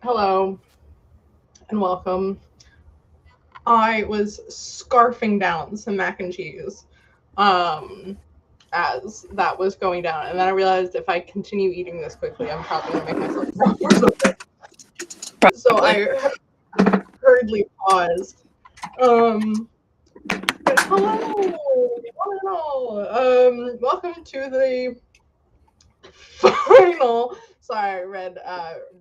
Hello and welcome. I was scarfing down some mac and cheese as that was going down, and then I realized if I continue eating this quickly, I'm probably going to make myself sick or something. So I hurriedly paused. But hello, one and all. Welcome to the final. Sorry, I read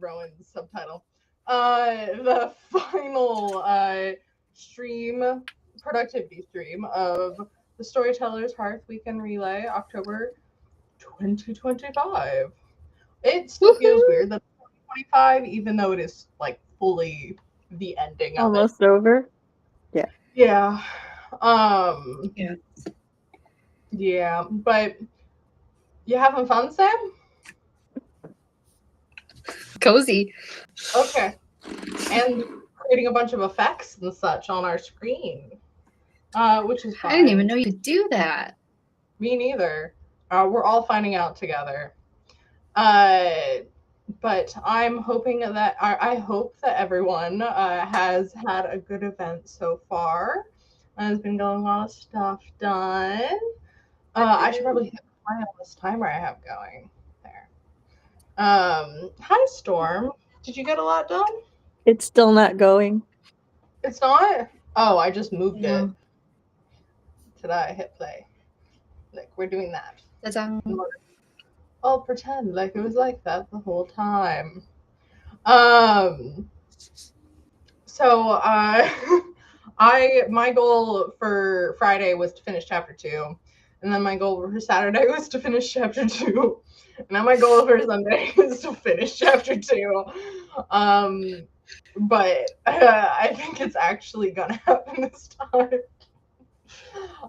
Rowan's subtitle. The final productivity stream of the Storytellers Hearth Weekend Relay, October 2025. It still feels weird that it's 2025, even though it is like fully the ending of Almost over. it. Yeah. Yeah. Yeah, but you having fun, Sam? Cozy. Okay. And creating a bunch of effects and such on our screen, which is fine. I didn't even know you could do that. Me neither. We're all finding out together. But I'm hoping that I hope that everyone has had a good event so far. There's been a lot of stuff done. I should probably hit play on this timer I have going there. Hi Storm. Did you get a lot done? It's still not going. It's not? Oh, I just moved No. it. Did I hit play? Like, we're doing that. I'll pretend like it was like that the whole time. So, my goal for Friday was to finish chapter 2. And then my goal for Saturday was to finish chapter 2. And now my goal for Sunday is to finish chapter 2. But I think it's actually gonna happen this time.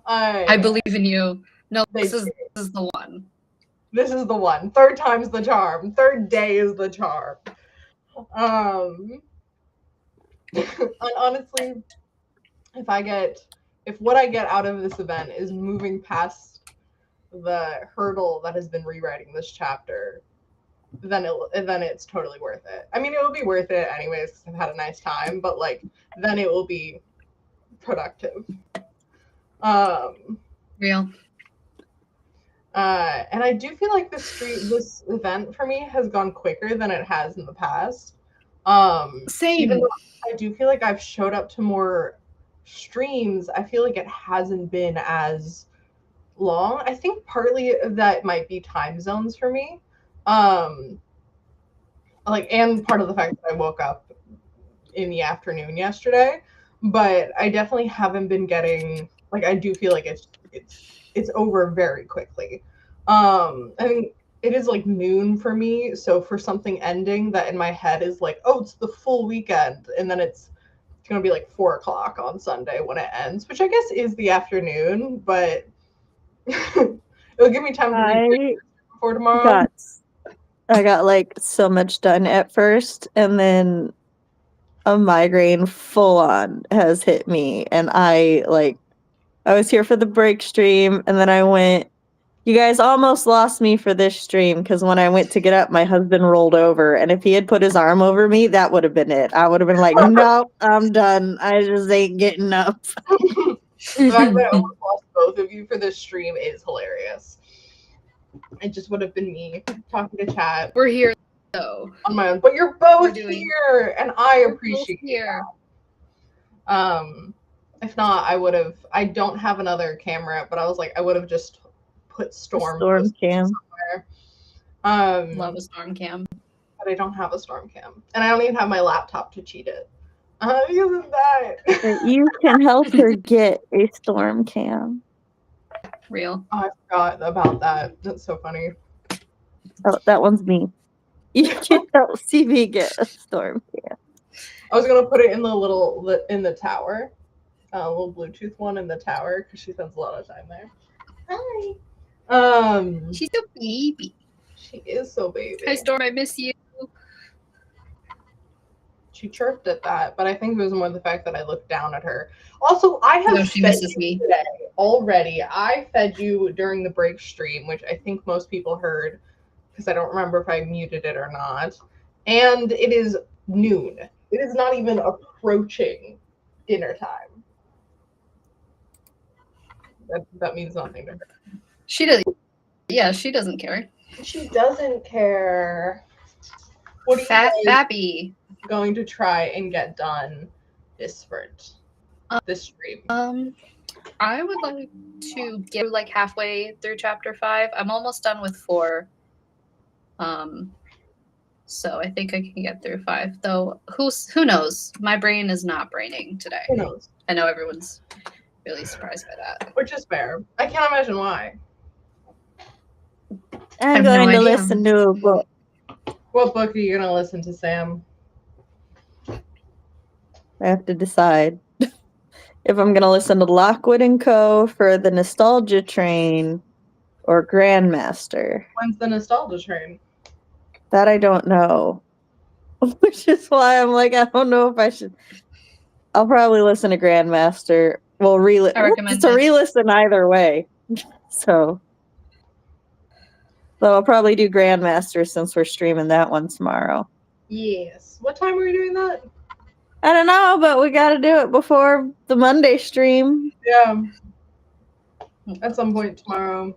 I believe in you. No, They this is the one. This is the one. Third time's the charm. Third day is the charm. And honestly, if what I get out of this event is moving past the hurdle that has been rewriting this chapter, then it's totally worth it. I mean, it will be worth it anyways because I've had a nice time, but like then it will be productive. Real. And I do feel like this event for me has gone quicker than it has in the past. Same. Even though I do feel like I've showed up to more streams, I feel like it hasn't been as long. I think partly that might be time zones for me. And part of the fact that I woke up in the afternoon yesterday, but I definitely haven't been getting I do feel like it's over very quickly. I think it is like noon for me, so for something ending that in my head is like, oh, it's the full weekend, and then it's gonna be like 4:00 on Sunday when it ends, which I guess is the afternoon, but it'll give me time to read before tomorrow. I got like so much done at first, and then a migraine full on has hit me, and I was here for the break stream, and then I went. You guys almost lost me for this stream because when I went to get up, my husband rolled over, and if he had put his arm over me, that would have been it. I would have been like, "Nope, I'm done. I just ain't getting up." The fact that I almost lost both of you for this stream is hilarious. It just would have been me talking to chat. We're here though. On my own, but you're both here, and I appreciate that. If not, I would have. I don't have another camera, but I was like, I would have just put Storm cam somewhere. Love a storm cam, but I don't have a storm cam, and I don't even have my laptop to cheat it. Isn't that? You can help her get a storm cam. Real. Oh, I forgot about that. That's so funny. Oh, that one's me. You can help CB get a storm cam. I was gonna put it in the tower, a little Bluetooth one in the tower because she spends a lot of time there. Hi. She's so baby. She is so baby. Hi Storm, I miss you. She chirped at that, but I think it was more the fact that I looked down at her. Also, I have she fed misses you me today already. I fed you during the break stream, which I think most people heard because I don't remember if I muted it or not. And it is noon. It is not even approaching dinner time. That means nothing to her. She does. Yeah, she doesn't care. She doesn't care. What are you Fat guys Babby. going to try and get done this sprint? This stream? I would like to get like halfway through chapter 5. I'm almost done with 4. So I think I can get through 5. Though who knows? My brain is not braining today. Who knows? I know everyone's really surprised by that. Which is fair. I can't imagine why. I'm no going to idea. listen to a book. What book are you gonna listen to, Sam? I have to decide if I'm going to listen to Lockwood & Co. for the Nostalgia Train or Grandmaster. When's the nostalgia train? That I don't know. Which is why I'm like, I don't know if I should. I'll probably listen to Grandmaster. Well, I recommend it's a it. re-listen either way. So I'll probably do Grandmaster since we're streaming that one tomorrow. Yes. What time are we doing that? I don't know, but we got to do it before the Monday stream. Yeah. At some point tomorrow.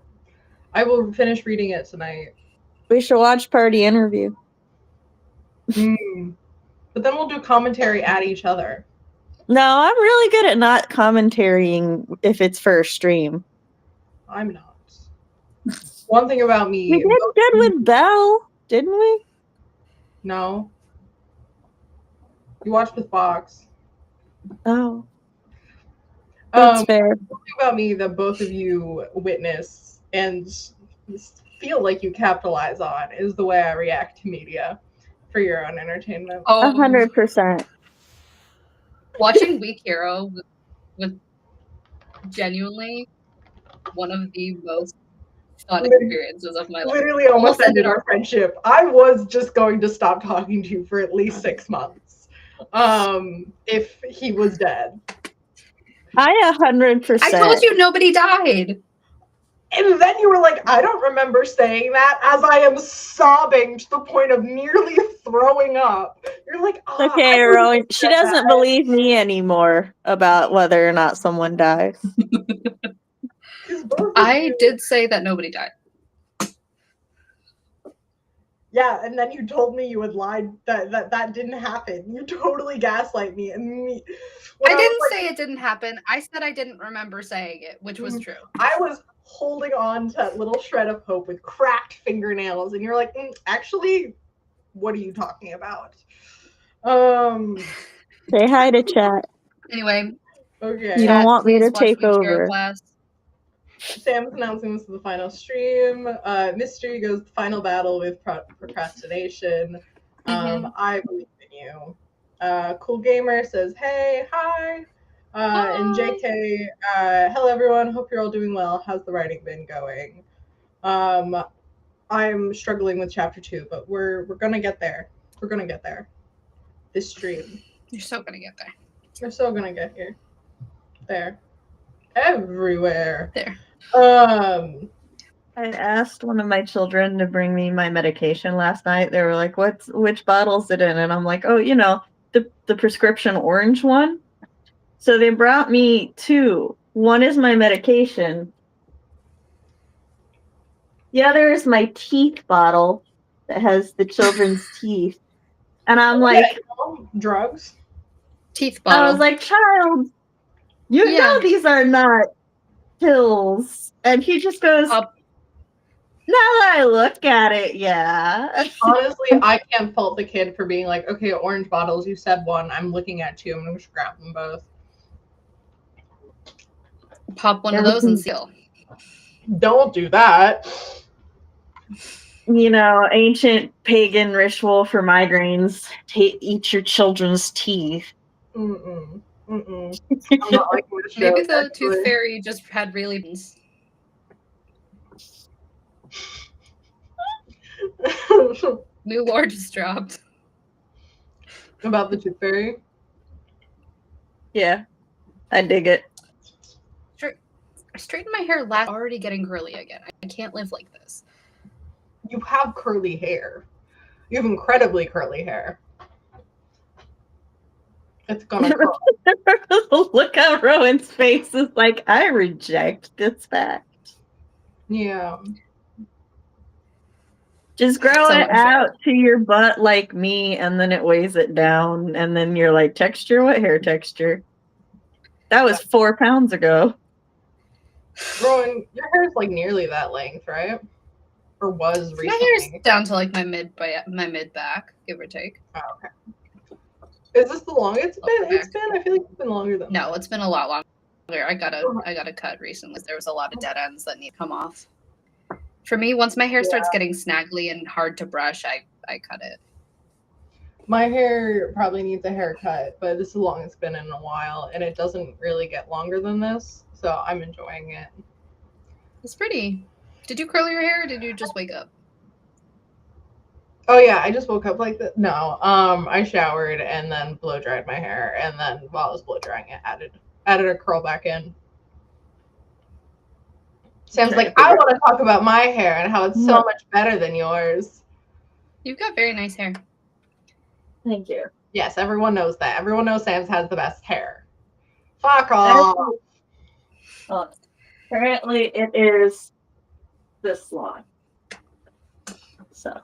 I will finish reading it tonight. We should watch Party Interview. But then we'll do commentary at each other. No, I'm really good at not commentarying if it's for a stream. I'm not. One thing about me. We did good with Belle, didn't we? No. You watched with Fox. Oh. That's fair. One thing about me that both of you witness and feel like you capitalize on is the way I react to media for your own entertainment. 100%. Watching Weak Hero was genuinely one of the most fun experiences of my life. Literally almost ended our friendship. I was just going to stop talking to you for at least 6 months. If he was dead. I 100%. I told you nobody died. And then you were like, I don't remember saying that, as I am sobbing to the point of nearly throwing up. You're like, okay, Rowan, she doesn't believe me anymore about whether or not someone dies. I did say that nobody died. Yeah, and then you told me you had lied, that didn't happen. You totally gaslight me. And I didn't say it didn't happen. I said I didn't remember saying it, which was true. I was holding on to that little shred of hope with cracked fingernails, and you're like, actually, what are you talking about? Say hi to chat. Anyway. Okay. You don't want me to take over. Class. Sam's announcing this is the final stream. Mystery goes the final battle with procrastination. I believe in you. Cool Gamer says, hey, hi. And JK, hello everyone. Hope you're all doing well. How's the writing been going? I'm struggling with chapter 2, but we're gonna get there. We're gonna get there. This stream. You're so gonna get there. You're so gonna get here. There. Everywhere. There. I asked one of my children to bring me my medication last night. They were like, which bottle's it in? And I'm like, oh, the prescription orange one. So they brought me 2. One is my medication. The other is my teeth bottle that has the children's teeth. And I'm like, drugs. Teeth bottle. I was like, child, you know these are not pills. And he just goes, now that I look at it, yeah. Honestly, I can't fault the kid for being like, okay, orange bottles, you said one, I'm looking at 2, I'm gonna just grab them both. Pop one of those and seal. Don't do that. Ancient pagan ritual for migraines. Eat your children's teeth. I'm not liking this show, Maybe the tooth fairy just had really beans. New lore just dropped. About the tooth fairy? Yeah. I dig it. I straightened my hair last, already getting curly again. I can't live like this. You have curly hair. You have incredibly curly hair. It's gonna curl. Look how Rowan's face is like, I reject this fact. Yeah. Just grow So it out to your butt like me, and then it weighs it down, and then you're like, texture? What hair texture? That was 4 pounds ago. Rowan, your hair is like nearly that length, right? Or was recently? My hair's down to like my mid back, give or take. Oh, okay. Is this the longest it's been? I feel like it's been longer than No, it's been a lot longer. I got a cut recently. There was a lot of dead ends that need to come off. For me, once my hair starts getting snaggly and hard to brush, I cut it. My hair probably needs a haircut, but this is the longest it's been in a while, and it doesn't really get longer than this, so I'm enjoying it. It's pretty. Did you curl your hair or did you just wake up? Oh yeah, I just woke up like that. No, I showered and then blow dried my hair, and then while I was blow drying it, added a curl back in. Sam's like, I want to talk about my hair and how it's so much better than yours. You've got very nice hair. Thank you. Yes, everyone knows that. Everyone knows Sam's has the best hair. Fuck off. Apparently it is this long. So.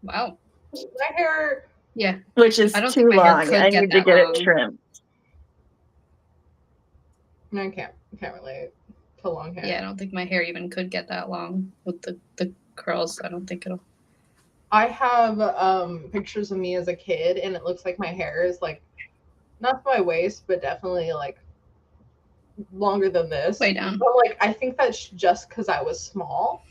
Wow. My hair. Yeah. Which is too long. I need to get it trimmed. No, I can't relate to long hair. Yeah, I don't think my hair even could get that long with the curls. I don't think it'll. I have pictures of me as a kid, and it looks like my hair is like not to my waist, but definitely like longer than this. Way down. But like I think that's just because I was small,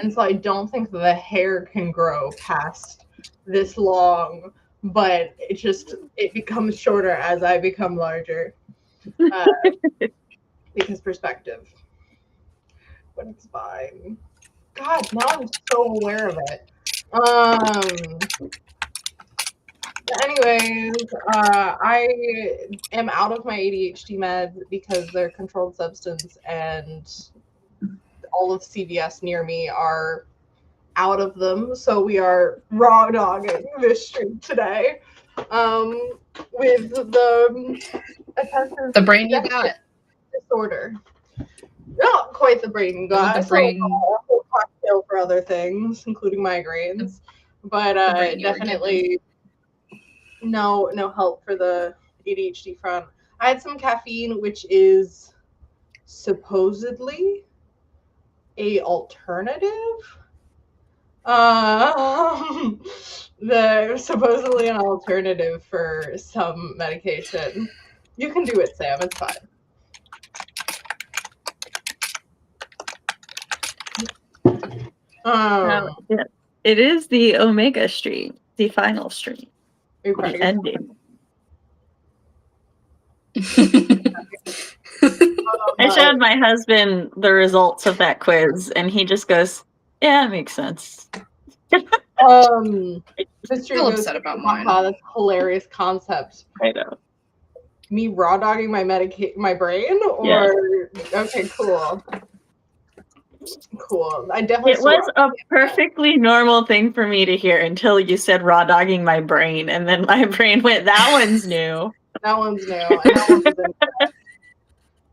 and so I don't think the hair can grow past this long. But it becomes shorter as I become larger. Because perspective. But it's fine. God, now I'm so aware of it. Anyways, I am out of my ADHD meds because they're controlled substance, and all of CVS near me are out of them. So we are raw dogging this street today. With the brain you got disorder. Not quite the brain you got. The brain. A whole cocktail for other things, including migraines, but definitely no help for the ADHD front. I had some caffeine, which is supposedly a alternative. They're supposedly an alternative for some medication. You can do it, Sam. It's fine. Yeah. It is the Omega stream, the final stream, the ending. I showed my husband the results of that quiz, and he just goes, "Yeah, it makes sense." Still upset about mine. That's a hilarious concept. I know. Me raw dogging my brain, or okay, cool. Cool. I definitely. It was a perfectly normal thing for me to hear until you said raw dogging my brain, and then my brain went, "That one's new." That one's new. And that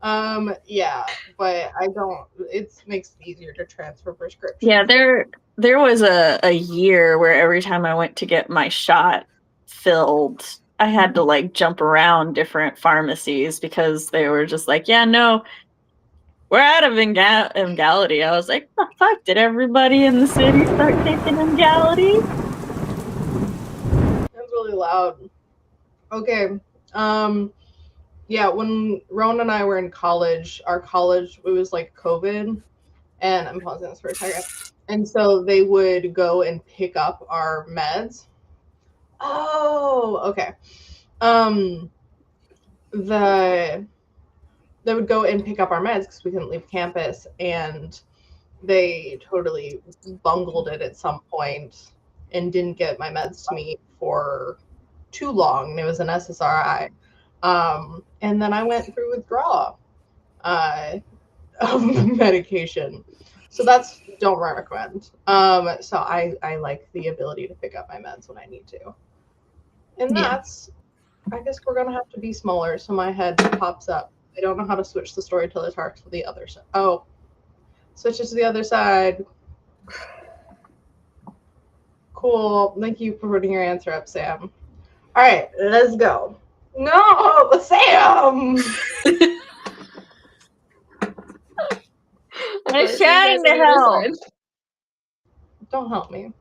one's yeah, but I don't. It makes it easier to transfer prescriptions. Yeah, there was a year where every time I went to get my shot filled, I had to like jump around different pharmacies because they were just like, "Yeah, no. We're out of Emgality." I was like, "The fuck? Did everybody in the city start taking Emgality?" That's really loud. Okay. Yeah, when Rowan and I were in college, it was like COVID, and I'm pausing this for a second. And so they would go and pick up our meds. Oh, okay. They would go and pick up our meds because we couldn't leave campus, and they totally bungled it at some point and didn't get my meds to me for too long. It was an SSRI. And then I went through withdrawal of medication. So don't recommend. So I like the ability to pick up my meds when I need to. And Yeah. that's, I guess we're gonna have to be smaller so my head pops up. I don't know how to switch the Storyteller's Hearth to the other side. Oh, switch it to the other side. Cool. Thank you for putting your answer up, Sam. All right, let's go. No, Sam! I'm So see you guys trying on to the other help. side. Don't help me.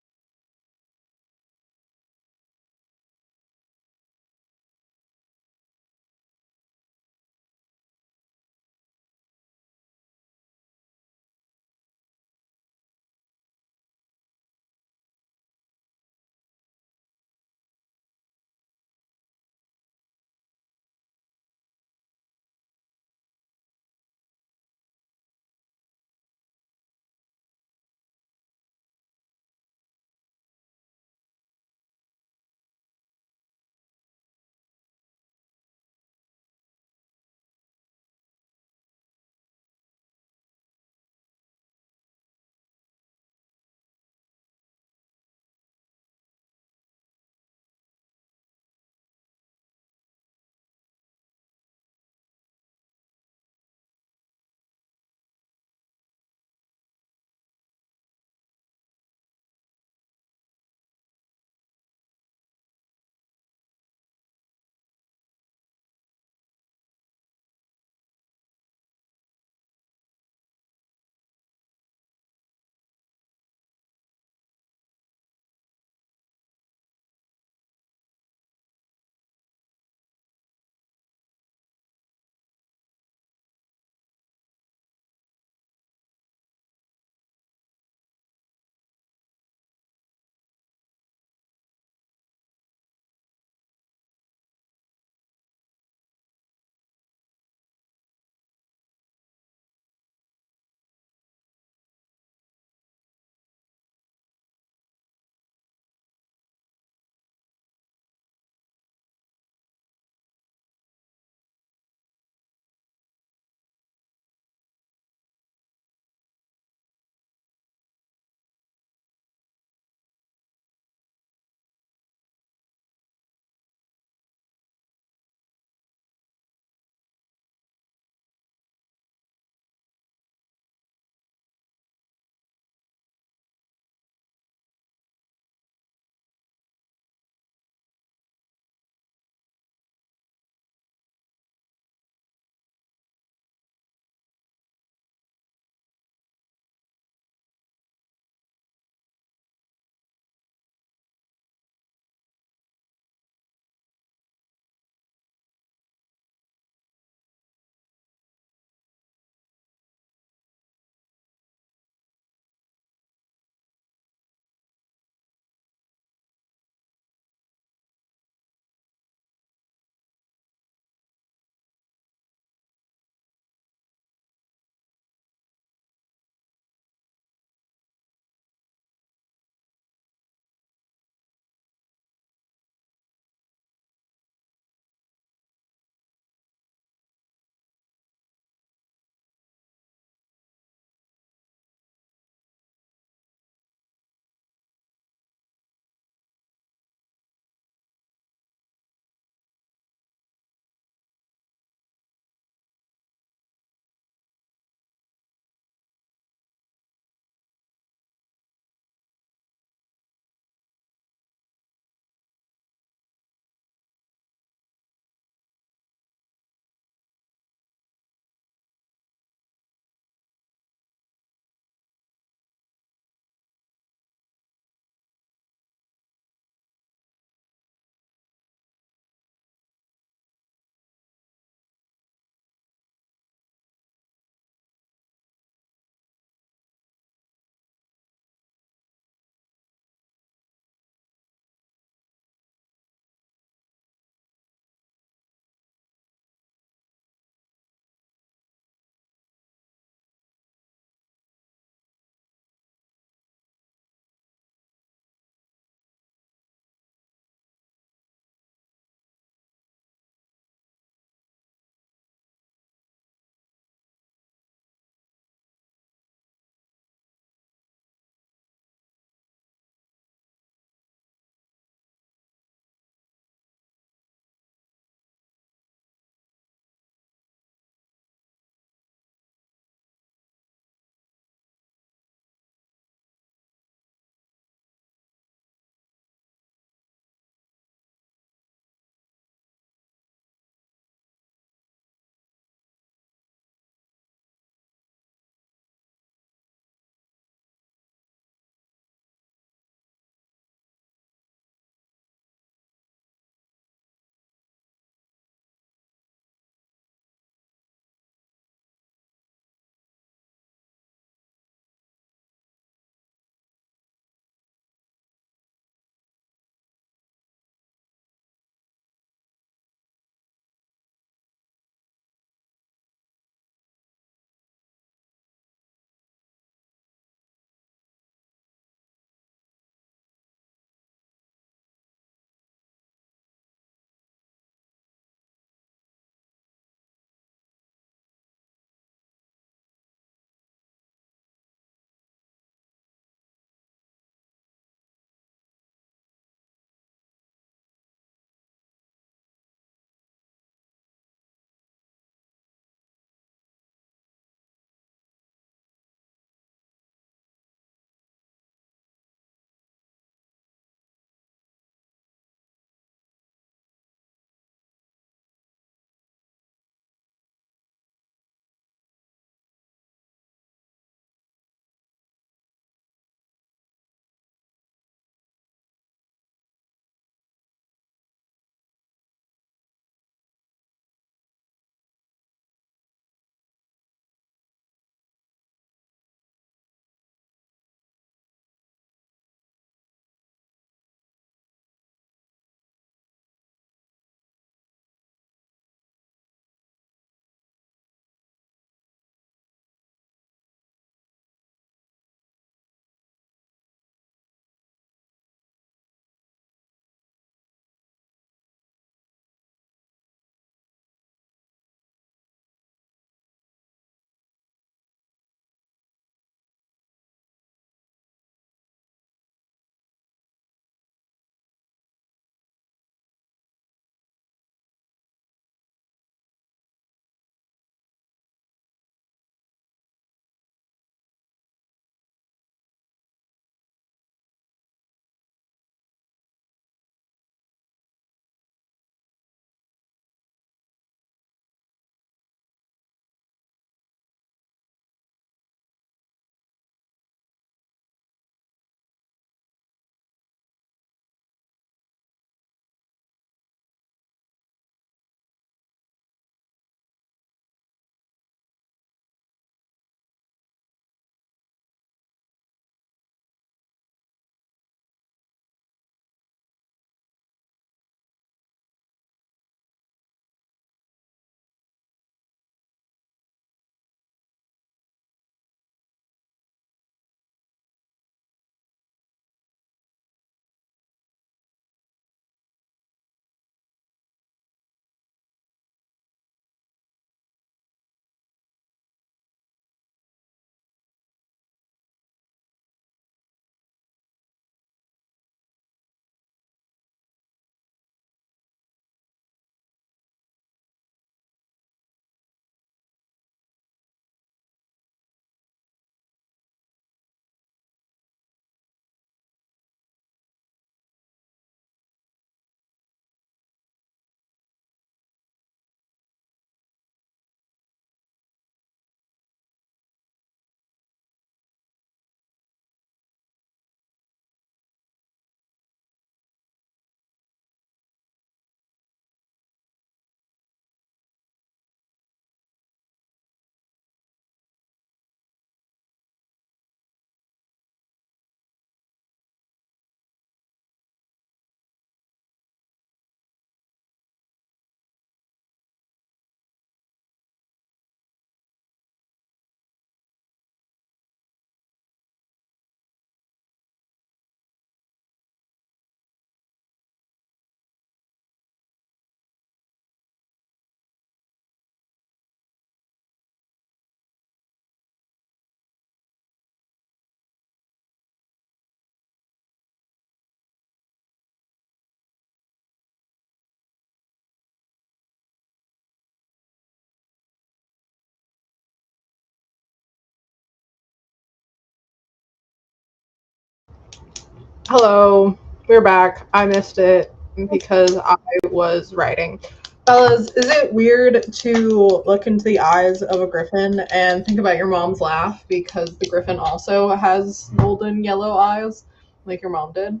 Hello, we're back. I missed it because I was writing. Fellas, is it weird to look into the eyes of a griffin and think about your mom's laugh because the griffin also has golden yellow eyes like your mom did?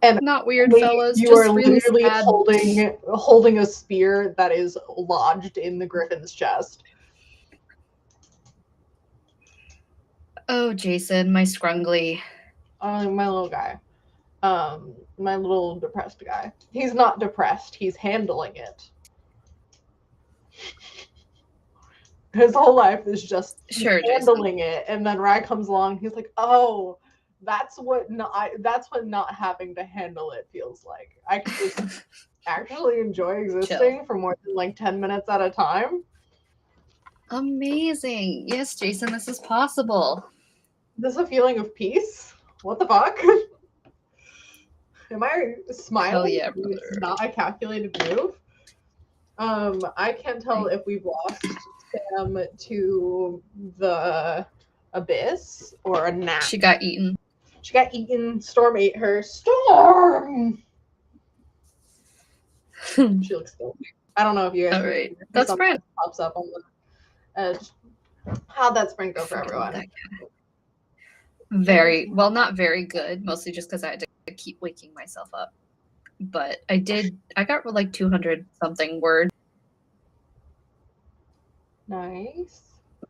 And Not weird, Lee, fellas. you Just are really literally sad. holding a spear that is lodged in the griffin's chest. Oh, Jason, my scrungly. My little guy. My little depressed guy. He's not depressed. He's handling it. His whole life is just Sure, handling it, and then Rye comes along. He's like, "Oh, that's what not having to handle it feels like. I can just actually enjoy existing for more than like 10 minutes at a time." Amazing. Yes, Jason, this is possible. This is a feeling of peace. What the fuck? Am I smiling? Hell yeah, It's brother. not a calculated move. I can't tell if we've lost Sam to the abyss or a nap. She got eaten. She got eaten. Storm ate her. Storm! She looks good. I don't know if you guys. All right. That's Brent. Pops up on the edge. How'd that spring go for everyone? Very well, not very good. Mostly just because I had to keep waking myself up. But I got like 200 something words. Nice.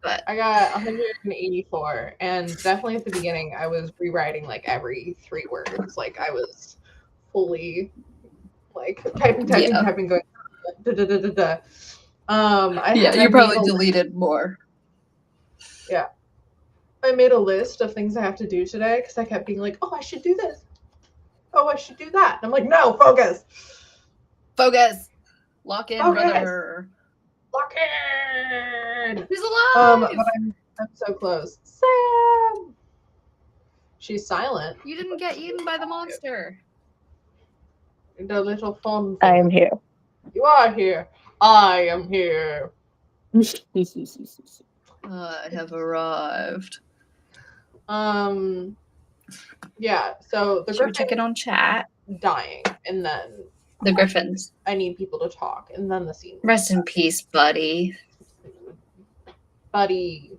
But I got 184, and definitely at the beginning, I was rewriting like every 3 words. Like I was fully like typing, going. You probably deleted more. Yeah, I made a list of things I have to do today because I kept being like, "Oh, I should do this. Oh, I should do that." And I'm like, "No, focus. Lock in, Focus. brother. Lock in." He's alive. But I'm so close. Sam. She's silent. You didn't get eaten by the monster. The little fun. I am here. You are here. I am here. I have arrived. Yeah. So the Should we check in on chat? Dying, and then the Griffins. I need people to talk, and then the scene. Rest in peace, buddy. Buddy.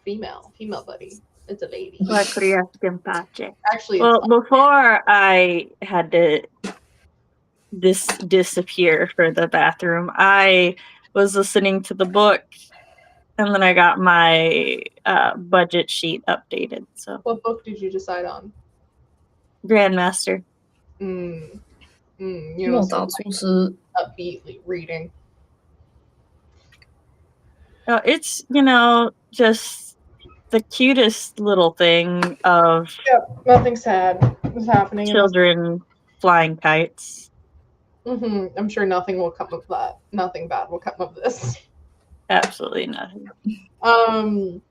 Female buddy. It's a lady. Actually, well, before I had to disappear for the bathroom, I was listening to the book, and then I got my budget sheet updated. So, what book did you decide on? Grandmaster. You know, upbeat reading. It's just the cutest little thing of nothing sad is happening. Children flying kites. I'm sure nothing will come of that. Nothing bad will come of this. Absolutely nothing. No,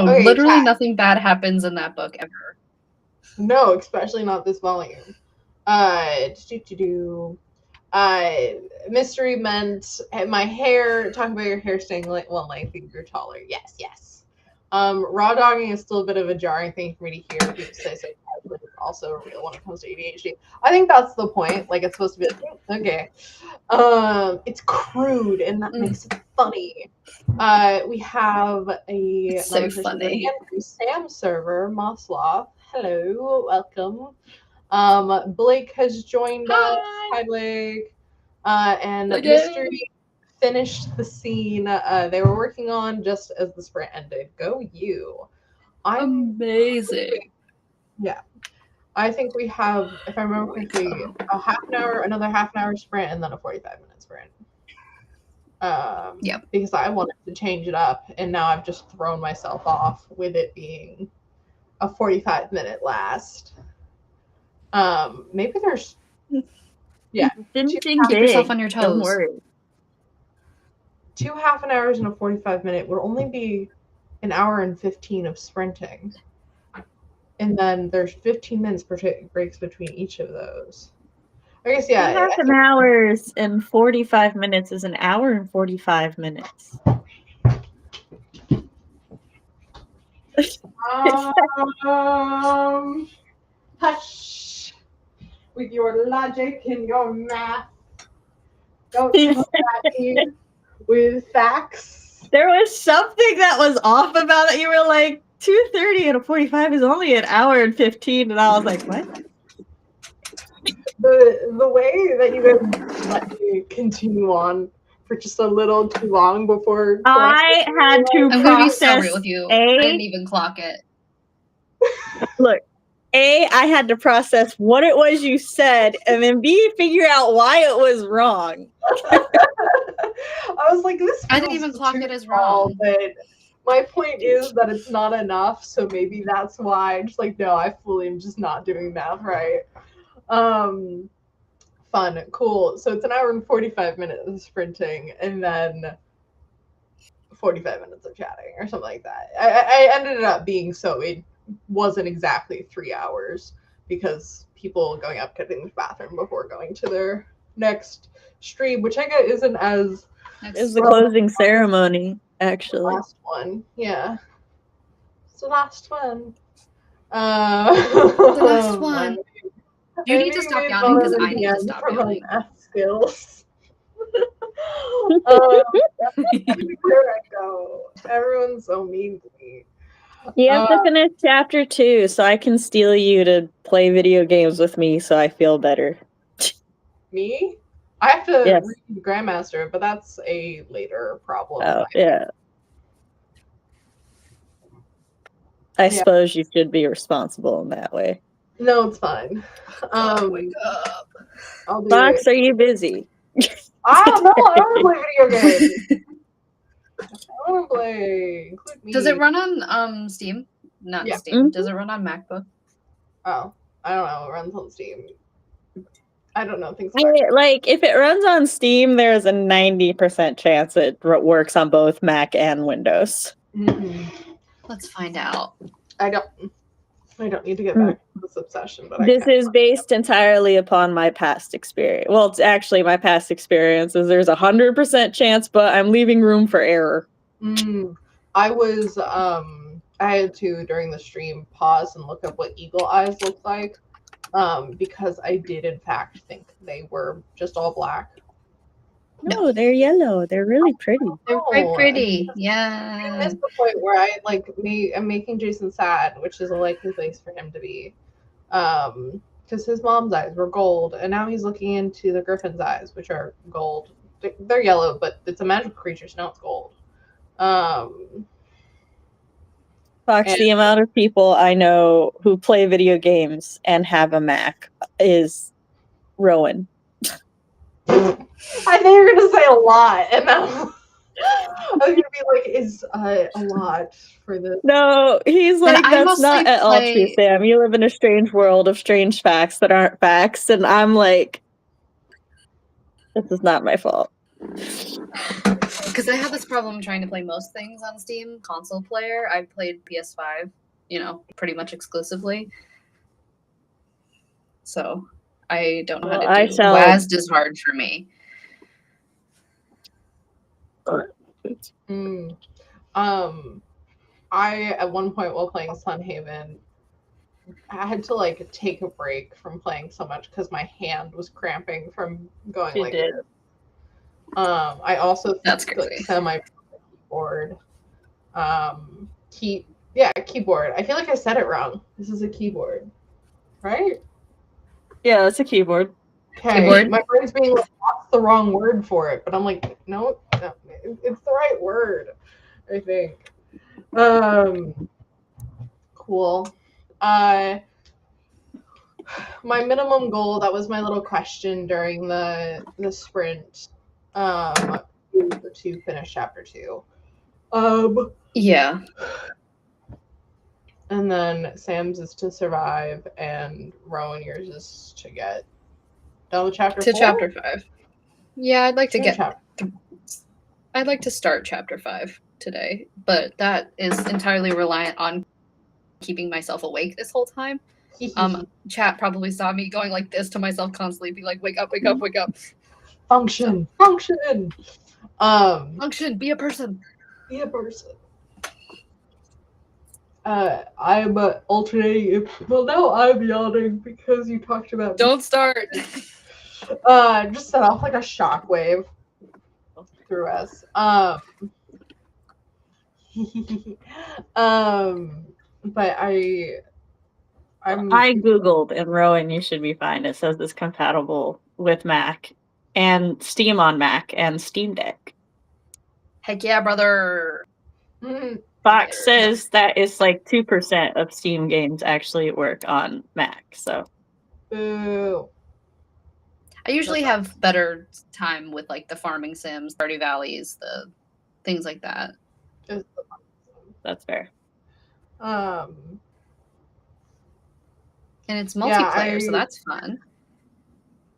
okay, literally nothing bad happens in that book ever. No, especially not this volume. Mystery meant my hair. Talking about your hair staying lengthy, you're taller. Yes. Raw dogging is still a bit of a jarring thing for me to hear people say so, but it's also real when it comes to ADHD. I think that's the point. Like, it's supposed to be okay. It's crude, and that makes it funny. We have a so funny from Sam's server, Mosloth. Hello, welcome. Blake has joined us. Hi, Blake. And Mystery finished the scene they were working on just as the sprint ended. Go you. Amazing. Yeah. I think we have, if I remember correctly, another half an hour sprint, and then a 45-minute sprint. Because I wanted to change it up, and now I've just thrown myself off with it being a 45-minute last. Maybe there's Didn't keep yourself on your toes. Don't worry. 2 half-an hours and a 45-minute would only be an hour and 15 of sprinting. And then there's 15 minutes breaks between each of those. I guess, yeah. Half an hour and 45 minutes is an hour and 45 minutes. Hush with your logic and your math. Don't come at me with facts. There was something that was off about it. You were like, 2:30 and a 45 is only an hour and 15, and I was like, what? The way that you guys let me continue on for just a little too long before I had to I'm gonna be so process real with you. I didn't even clock it. Look, A, I had to process what it was you said, and then B, figure out why it was wrong. I was like, this I didn't even clock it as small, wrong. but my point is that it's not enough, so maybe that's why. I'm just like, no, I fully am just not doing math right. Fun, cool. So it's an hour and 45 minutes of sprinting, and then 45 minutes of chatting or something like that. I ended up being so it wasn't exactly 3 hours because people going up getting the bathroom before going to their next stream, which I guess isn't as It's the closing ceremony, the actually. last one. Yeah, it's the last one. The last one. You need to stop yawning because I need to stop yawning. Math skills. Where I go, everyone's so mean to me. You have to finish chapter 2 so I can steal you to play video games with me so I feel better. Me? I have to Yes. read Grandmaster, but that's a later problem. Oh, yeah. I suppose you should be responsible in that way. No, it's fine. Wake up. I'll do Fox, it. are you busy? I don't know. I don't want to play video games. I want to play. Include me. Does it run on Steam? Not Yeah. Steam. Mm-hmm. Does it run on MacBook? Oh, I don't know. It runs on Steam. I don't know. Things Like, if it runs on Steam, there's a 90% chance it works on both Mac and Windows. Mm-hmm. Let's find out. I don't need to get back to this obsession, but this is based entirely upon my past experience. Well, it's actually my past experience is there's 100% chance, but I'm leaving room for error. I was I had to during the stream pause and look up what eagle eyes looked like, because I did in fact think they were just all black. No, they're yellow. They're really pretty. They're quite pretty. Yeah. I missed the point where I'm making Jason sad, which is a likely place for him to be. Because his mom's eyes were gold, and now he's looking into the griffin's eyes, which are gold. They're yellow, but it's a magical creature, so now it's gold. Fox, the amount of people I know who play video games and have a Mac is Rowan. I think you're gonna say a lot, and I was gonna be like, "Is a lot for this?" No, he's like, that's not at all true, Sam. You live in a strange world of strange facts that aren't facts, and I'm like, this is not my fault. Because I have this problem trying to play most things on Steam console player. I've played PS5, pretty much exclusively. So I don't know how to do. WASD is hard for me. I at one point while playing Sunhaven, I had to take a break from playing so much because my hand was cramping from going this. I also semi keyboard. Keyboard. I feel like I said it wrong. This is a keyboard, right? Yeah, it's a keyboard. Okay. Keyboard. My brain's being like, that's the wrong word for it, but I'm like, no, it's the right word, I think. Cool. My minimum goal, that was my little question during the sprint, to finish chapter 2. Yeah. And then Sam's is to survive, and Rowan, yours is to get done with chapter 4? Chapter 5. Yeah, I'd like to I'd like to start chapter 5 today, but that is entirely reliant on keeping myself awake this whole time. Chat probably saw me going like this to myself constantly, be like, wake up, wake up, wake up. Function. Function, be a person. Be a person. I'm alternating. Well, now I'm yawning because you talked about. Don't start. Just set off like a shockwave through us. But I googled, and Rowan, you should be fine. It says it's compatible with Mac and Steam on Mac and Steam Deck. Heck yeah, brother. Fox says that it's like 2% of Steam games actually work on Mac. So, boo. I usually have better time with like the farming sims, Stardew Valleys, the things like that. That's fair. And it's multiplayer, so that's fun.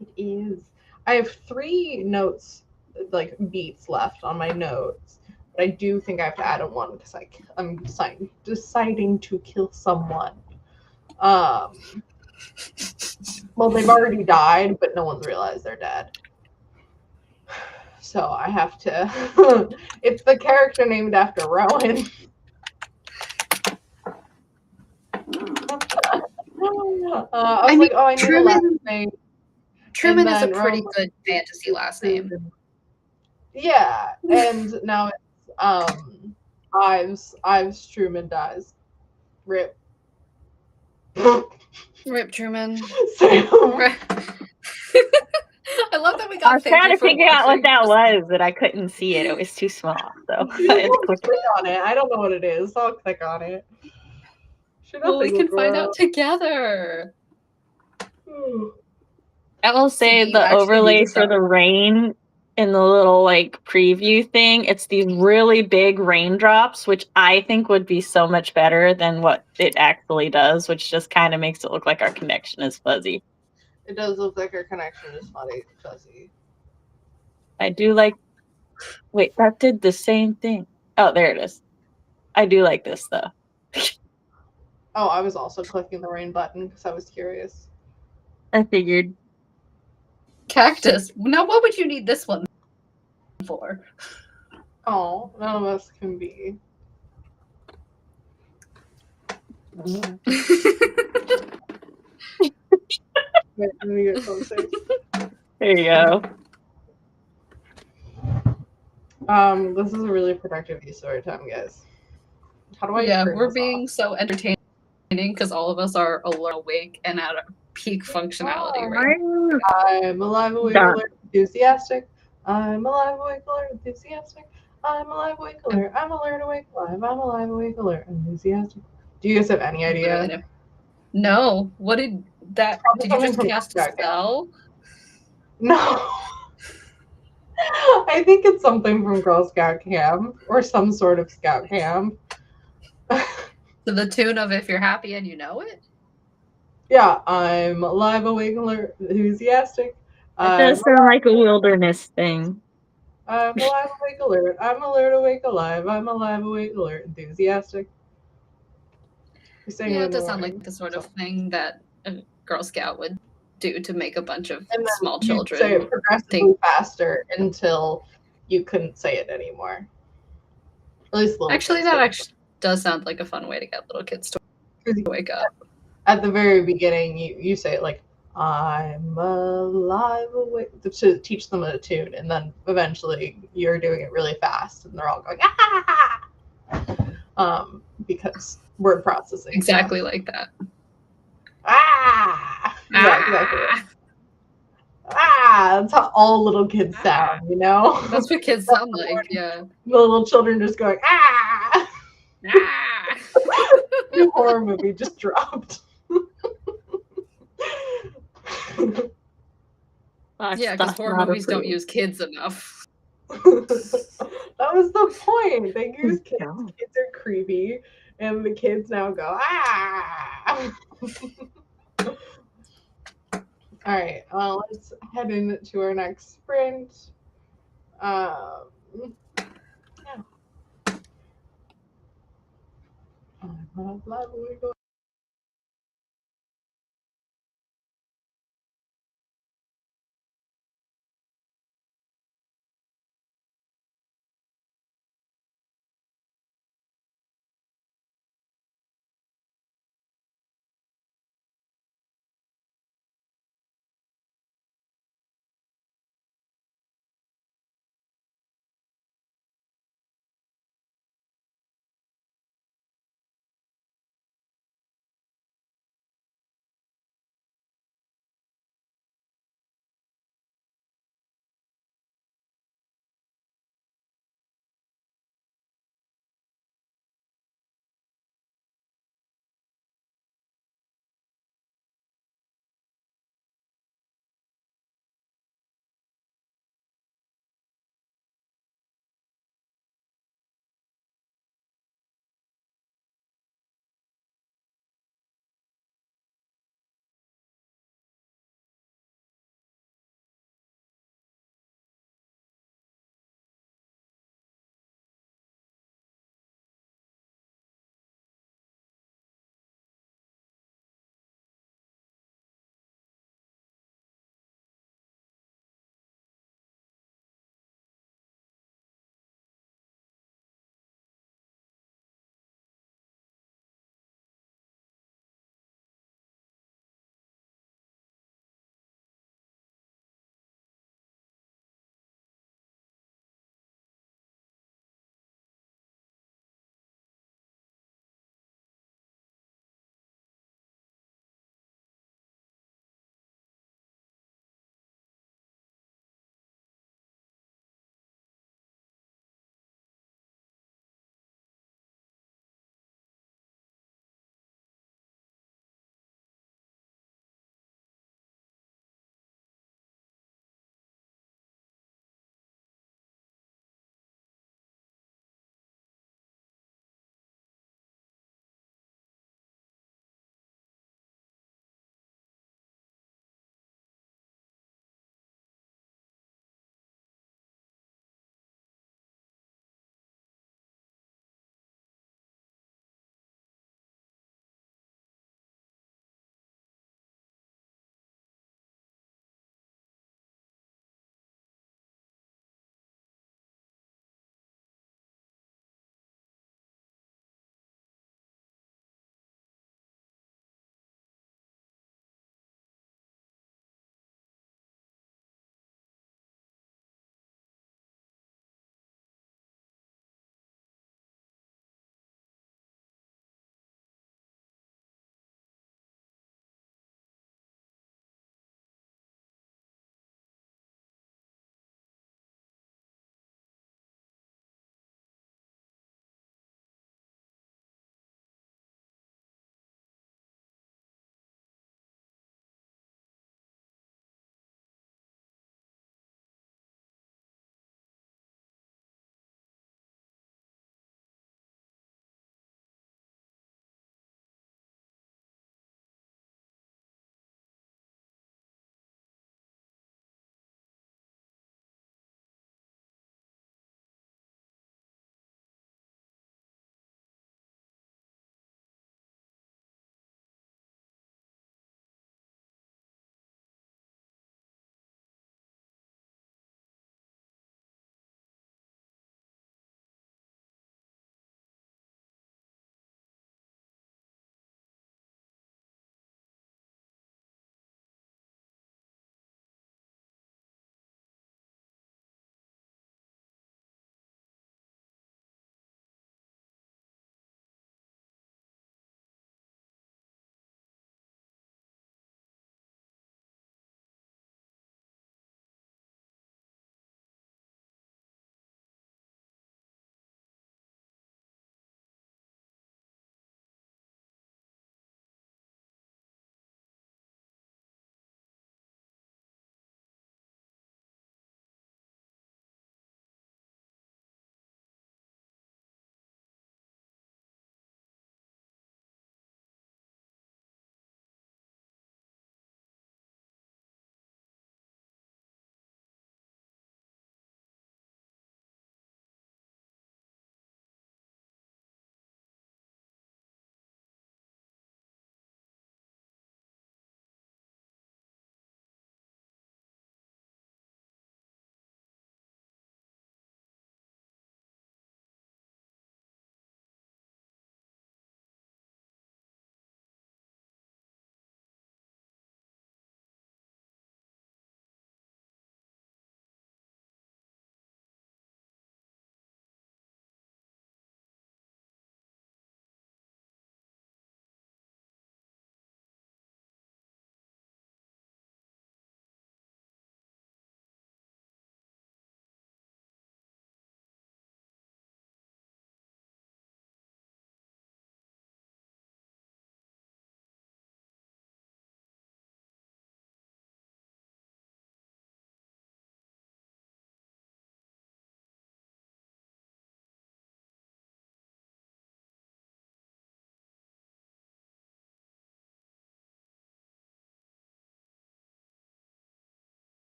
It is. I have 3 notes, like beats left on my notes, but I do think I have to add a 1 because I'm deciding to kill someone. Well, they've already died, but no one's realized they're dead. So I have to. It's the character named after Rowan. I was like, oh, I need a last name. Truman is a pretty good fantasy last name. Yeah, and now it's Ives Truman dies. Rip. Rip Truman. I love that we got. I was trying to figure out what that was, but I couldn't see it. It was too small, so I had to click on it. I don't know what it is. So I'll click on it. Well, we can find out together. I will say the overlay for the rain in the little like preview thing, it's these really big raindrops, which I think would be so much better than what it actually does, which just kind of makes it look like our connection is fuzzy. It does look like our connection is fuzzy. I do like. Wait, that did the same thing. Oh, there it is. I do like this though. Oh, I was also clicking the rain button because I was curious. I figured. Cactus. Now, what would you need this one for? Oh, none of us can be. Wait, let me get closer. There you go. This is a really productive use of our time, guys. How do I? Yeah, we're being so entertaining because all of us are alert, awake, and at a peak functionality right now. I'm alive, awake, alert, enthusiastic. I'm alive, awake, alert, enthusiastic. I'm alive, awake, alert. I'm alert, awake, alive. I'm alive, awake, alert, enthusiastic. Do you guys have any idea? No. What did that? Did you just cast a spell? No. I think it's something from Girl Scout camp or some sort of Scout camp. To the tune of "If You're Happy and You Know It." Yeah, I'm alive, awake, alert, enthusiastic. It does sound like a wilderness thing. I'm alive, awake, alert. I'm alert, awake, alive. I'm alive, awake, alert, enthusiastic. Yeah, it does sound like the sort of thing that a Girl Scout would do to make a bunch of small children say it progressively faster until you couldn't say it anymore. At least little actually, that actually does sound like a fun way to get little kids to wake up. At the very beginning, you say it like, I'm alive, awake, to teach them a tune, and then eventually you're doing it really fast, and they're all going, ah! Because word processing. Exactly like that. Ah! Yeah, exactly. Ah! That's how all little kids sound, you know? That's what kids sound like, yeah. The little children just going, ah! Ah! New horror movie just dropped. Yeah, because horror movies don't use kids enough. That was the point. They use kids. Kids are creepy, and the kids now go, ah! All right, well, let's head into our next sprint. Yeah.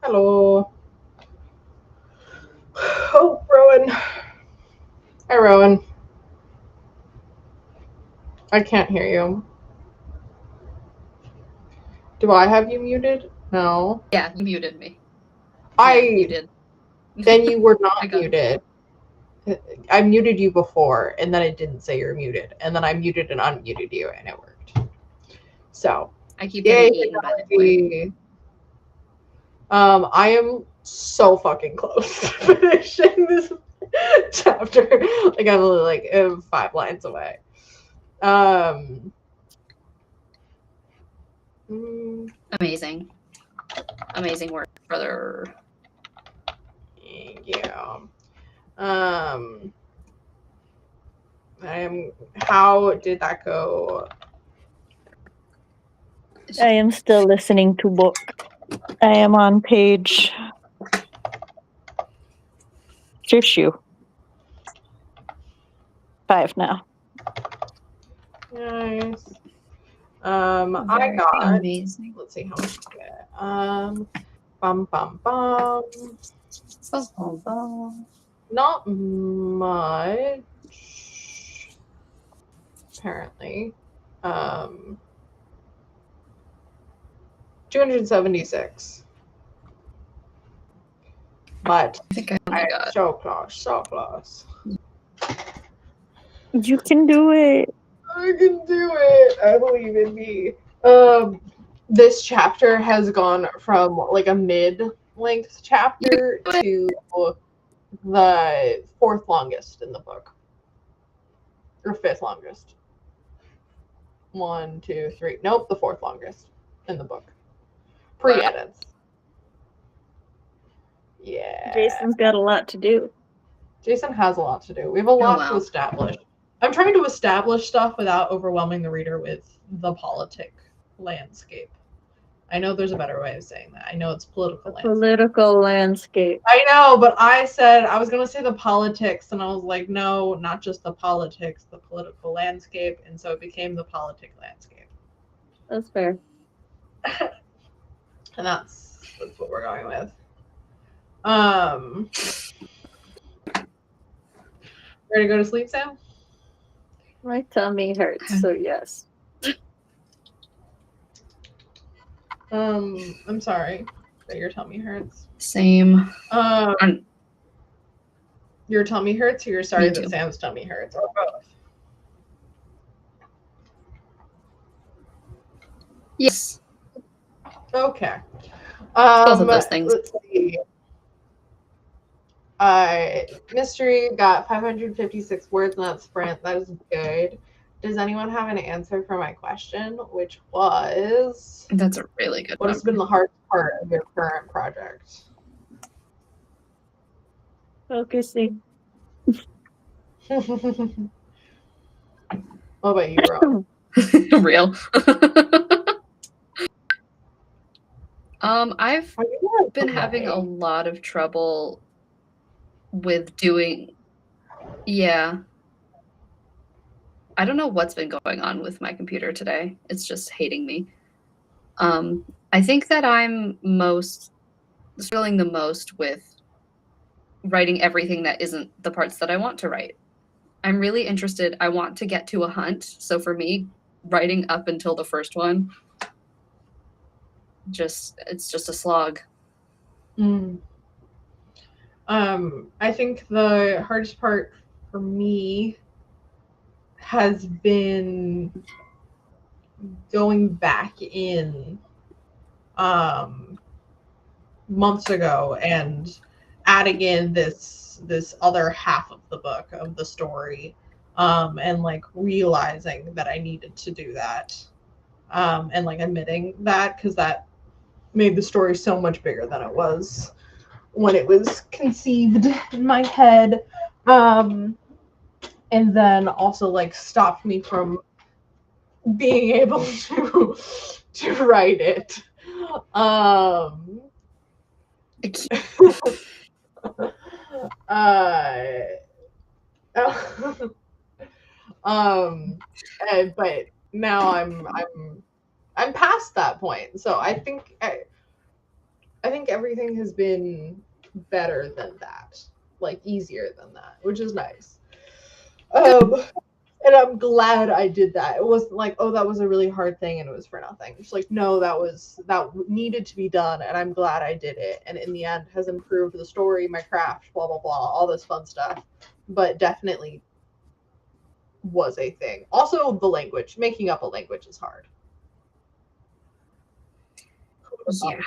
Hello. Oh, Rowan. Hi, Rowan. I can't hear you. Do I have you muted? No. Yeah, you muted me. You did. Then you were not muted. I muted you before, and then it didn't say you're muted, and then I muted and unmuted you, and it worked. So I keep getting eaten by the I am so fucking close to finishing this chapter. Like I'm like 5 lines away. Amazing work, brother. Yeah. How did that go? I am still listening to book. I am on page 5 now. Nice. I got amazing. Let's see how much I get. Bum bum bum. Not much. Apparently. 276. But I think I got so close. You can do it. I can do it. I believe in me. This chapter has gone from like a mid-length chapter to the 4th longest in the book. Or 5th longest. 1, 2, 3. Nope, the 4th longest in the book. Pre-edits. Yeah. Jason's got a lot to do. Jason has a lot to do. We have a lot to establish. I'm trying to establish stuff without overwhelming the reader with the politic landscape. I know there's a better way of saying that. I know it's political landscape. Political landscape. I know, but I said I was going to say the politics, and I was like, no, not just the politics, the political landscape, and so it became the politic landscape. That's fair. And that's what we're going with. Ready to go to sleep, Sam? My tummy hurts, so yes. I'm sorry that your tummy hurts. Same. Your tummy hurts, or you're sorry that Sam's tummy hurts, or both? Yes. Okay. Both of those things. Let's see. Mystery got 556 words in that sprint. That is good. Does anyone have an answer for my question, which was... That's a really good one. What has been the hardest part of your current project? Focusing. What about you, Rob? Real. I've been having a lot of trouble with doing... Yeah. I don't know what's been going on with my computer today. It's just hating me. I think that I'm struggling the most with writing everything that isn't the parts that I want to write. I'm really interested. I want to get to a hunt. So for me, writing up until the first one, it's just a slog. I think the hardest part for me has been going back in months ago and adding in this other half of the book, of the story, and like realizing that I needed to do that, and like admitting that, because that made the story so much bigger than it was when it was conceived in my head, and then also like stopped me from being able to write it. But now I'm past that point, so I think I think everything has been better than that, like easier than that, which is nice. And I'm glad I did that. It wasn't like, oh, that was a really hard thing and it was for nothing. It's like, no, that needed to be done, and I'm glad I did it. And in the end, has improved the story, my craft, blah blah blah, all this fun stuff. But definitely was a thing. Also, the language, making up a language is hard. Yeah.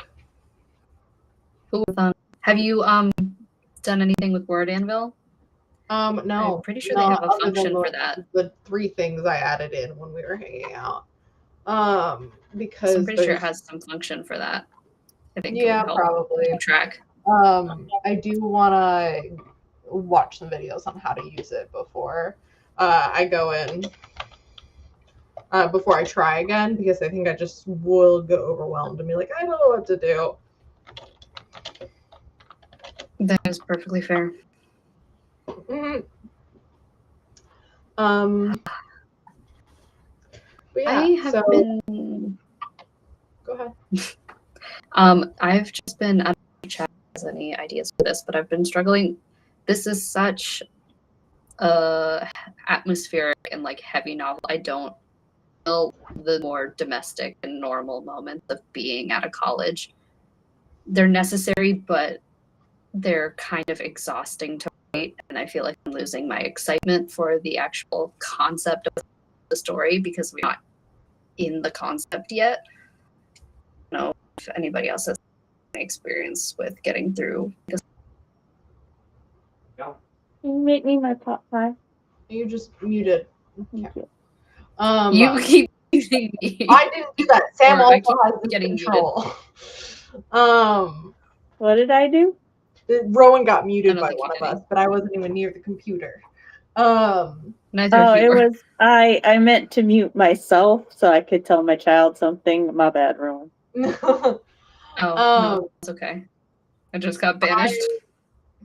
Have you done anything with Word Anvil? No. I'm pretty sure they have a function for that. The 3 things I added in when we were hanging out. Because I'm pretty sure it has some function for that. I think yeah, probably. Keep track. I do want to watch some videos on how to use it before I go in. Before I try again, because I think I just will get overwhelmed and be like, I don't know what to do. That is perfectly fair. Mm-hmm. But yeah, I have been. Go ahead. I've just been. I don't know if chat has any ideas for this, but I've been struggling. This is such a atmospheric and like heavy novel. I don't feel the more domestic and normal moments of being at a college. They're necessary, but they're kind of exhausting to write, and I feel like I'm losing my excitement for the actual concept of the story because we're not in the concept yet. I don't know if anybody else has any experience with getting through this. Can you make me my top 5? You just muted. Thank you. You keep muting me. I didn't do that. Sam also has getting control. What did I do? Rowan got muted by one of us, but I wasn't even near the computer. It was I meant to mute myself so I could tell my child something. My bad, Rowan. No, it's okay. I just got banished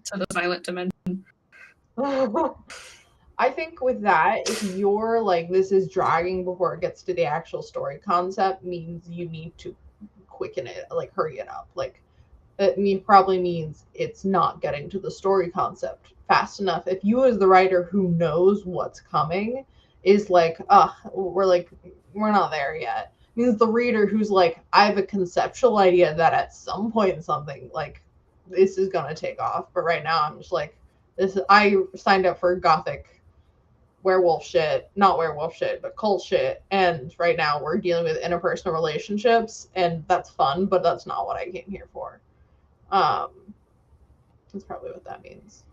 to the silent dimension. I think with that, if you're like, this is dragging before it gets to the actual story concept, means you need to quicken it, like hurry it up. Like, probably means it's not getting to the story concept fast enough. If you as the writer who knows what's coming is like, we're not there yet, means the reader who's like, I have a conceptual idea that at some point something like this is gonna take off, but right now I'm just like, I signed up for gothic werewolf shit, not werewolf shit, but cult shit, and right now we're dealing with interpersonal relationships, and that's fun, but that's not what I came here for. That's probably what that means.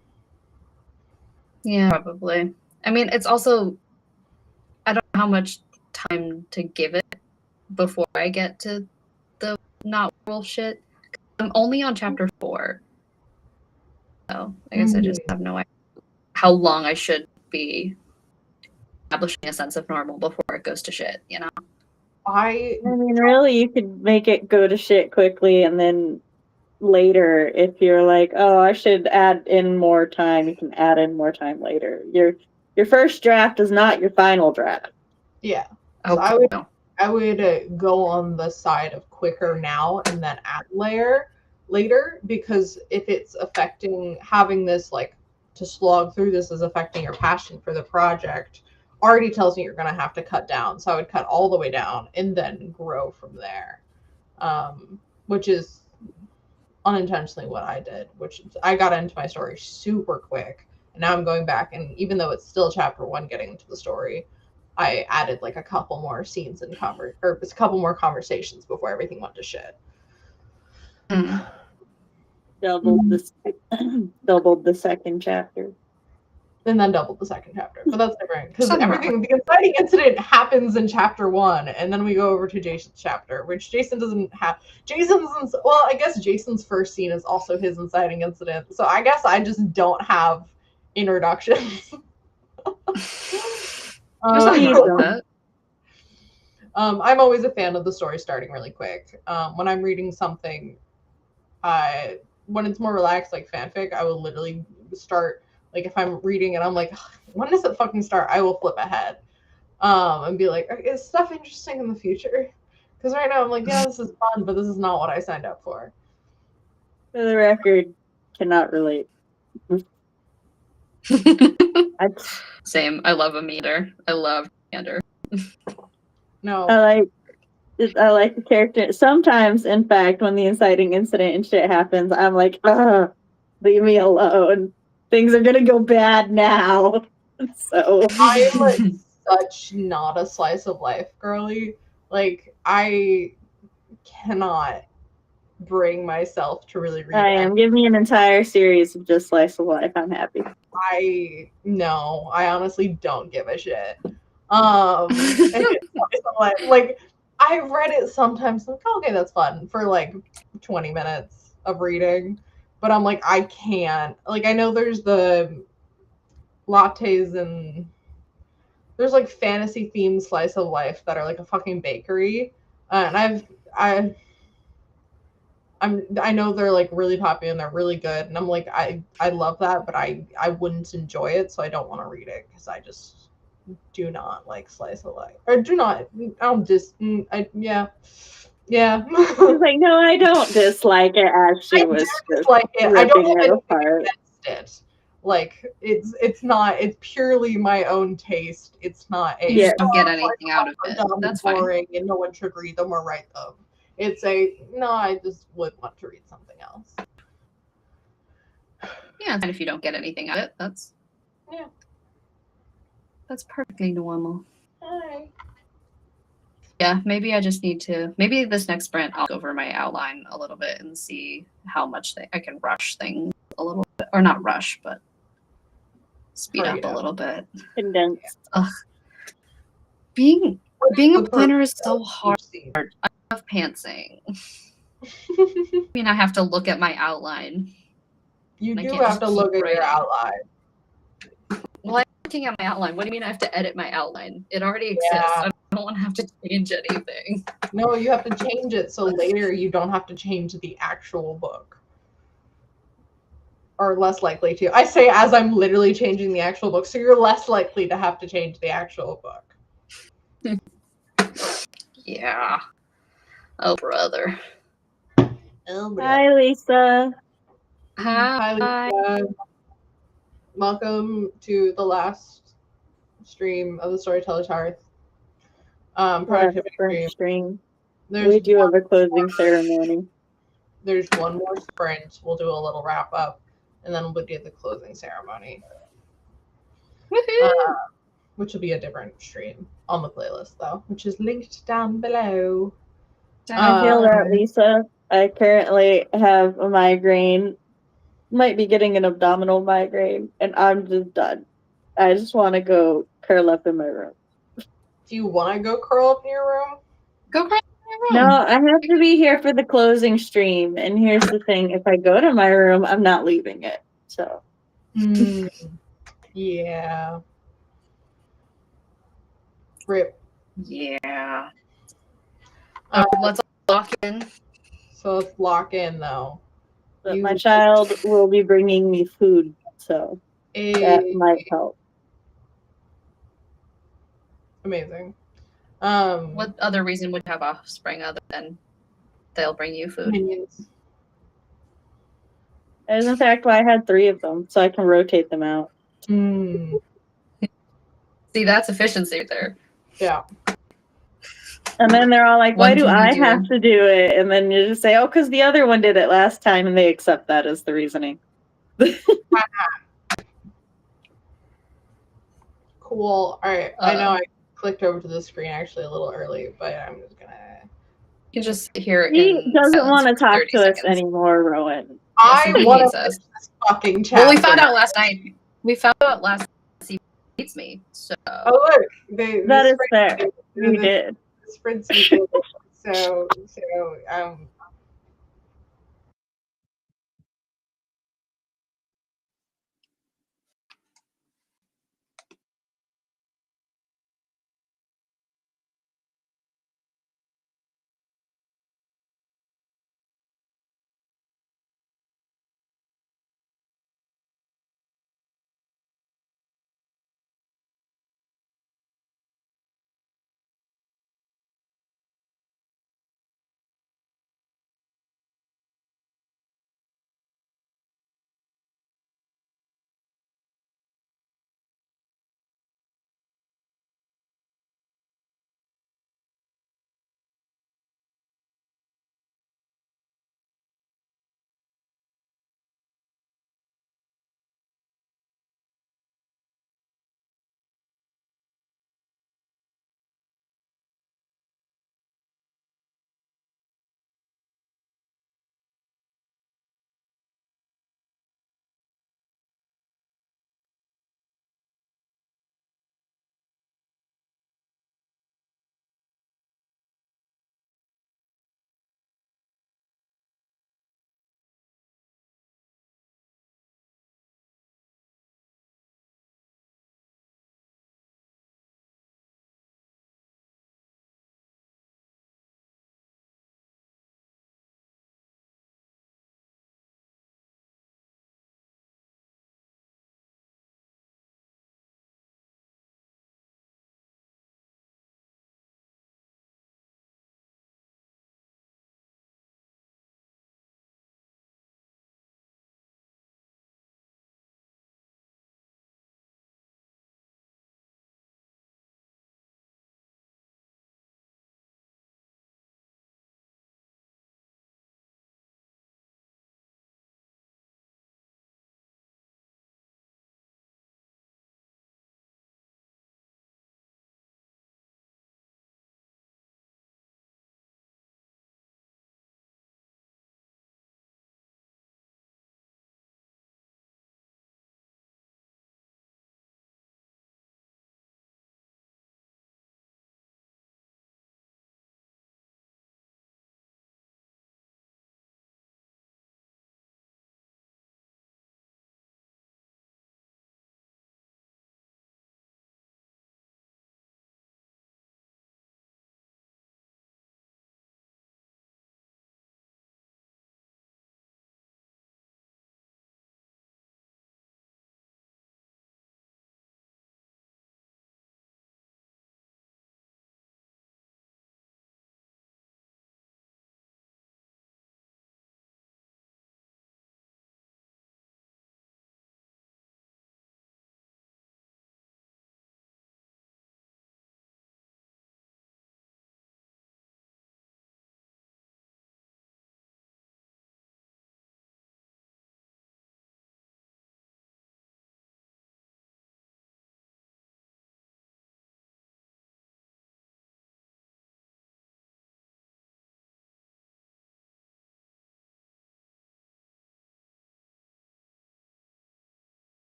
Yeah, probably. I mean, it's also, I don't know how much time to give it before I get to the not werewolf shit. I'm only on chapter 4. So I guess I just have no idea how long I should be establishing a sense of normal before it goes to shit, you know? I mean, really, you could make it go to shit quickly, and then later, if you're like, oh, I should add in more time, you can add in more time later. Your first draft is not your final draft. Yeah. So I would go on the side of quicker now and then add later, because if it's affecting, having this like to slog through this is affecting your passion for the project, already tells me you're going to have to cut down. So I would cut all the way down and then grow from there, which is unintentionally what I did, which I got into my story super quick, and now I'm going back, and even though it's still chapter 1 getting into the story, I added like a couple more scenes and a couple more conversations before everything went to shit. Doubled the second chapter. And then doubled the second chapter. But that's different, because everything, the inciting incident happens in chapter 1, and then we go over to Jason's chapter, which Jason doesn't have. Well, I guess Jason's first scene is also his inciting incident, so I guess I just don't have introductions. I'm always a fan of the story starting really quick. When I'm reading something, when it's more relaxed, like fanfic, I will literally start. Like if I'm reading and I'm like, when does it fucking start? I will flip ahead, and be like, is stuff interesting in the future? Because right now I'm like, yeah, this is fun, but this is not what I signed up for. For the record, cannot relate. Same. I love a meander. I love meander. No. I like the character. Sometimes, in fact, when the inciting incident and shit happens, I'm like, ugh, leave me alone. Things are gonna go bad now. So I'm like such not a slice of life girly. Like I cannot bring myself to really read. I am. Give me an entire series of just slice of life. I'm happy. I honestly don't give a shit. Like I read it sometimes. Like okay, that's fun for like 20 minutes of reading, but I'm like I can't. Like I know there's the lattes and there's like fantasy themed slice of life that are like a fucking bakery, and I know they're like really popular and they're really good, and I'm like I love that, but I wouldn't enjoy it, so I don't want to read it because I just do not like slice of life or do not. I'll just yeah. She's like, no, I don't dislike it. As she was just like it. I don't ripping have it anything apart. against it. Like it's not. It's purely my own taste. It's not a. You just don't get anything out of it. That's boring, fine. and no one should read them or write them. It's a no. I just would want to read something else. Yeah, and if you don't get anything out of it, that's perfectly normal. Hi. Yeah, maybe I just need to. Maybe this next sprint, I'll go over my outline a little bit and see how much I can rush things a little bit, or not rush, but speed up a little bit. Condensed. Ugh. Being a planner is so hard. I love pantsing. I mean, I have to look at my outline. You do have to look at your outline. Well, I'm looking at my outline. What do you mean I have to edit my outline? It already exists. I don't want to have to change anything. No, you have to change it so later you don't have to change the actual book. Or less likely to. I say as I'm literally changing the actual book, so you're less likely to have to change the actual book. Yeah. Oh, brother. Hi, Lisa. Hi. Lisa. Welcome to the last stream of the Storytellers Hearth. Productivity stream. We do have a closing ceremony. There's one more sprint. We'll do a little wrap up, and then we'll do the closing ceremony. Which will be a different stream on the playlist, though, which is linked down below. I feel that, Lisa. I currently have a migraine. Might be getting an abdominal migraine, and I'm just done. I just want to go curl up in my room. Do you want to go curl up in your room? Go curl up in your room. No, I have to be here for the closing stream. And here's the thing: if I go to my room, I'm not leaving it. So. Yeah. Rip. Yeah. Let's lock in. So let's lock in, though. But my child will be bringing me food, so that might help. Amazing. What other reason would you have offspring other than they'll bring you food? Minions. That is in fact why I had 3 of them, so I can rotate them out. See, that's efficiency right there. Yeah. And then they're all like, why do I have to do it? And then you just say, oh, because the other one did it last time, and they accept that as the reasoning. Cool. All right. I know I clicked over to the screen actually a little early, but I'm just gonna. You can just hear it. He doesn't want to talk to us anymore, Rowan. I want to finish this fucking chat. Well, we found out last night. He hates me. So. Oh look, that is fair. You did. So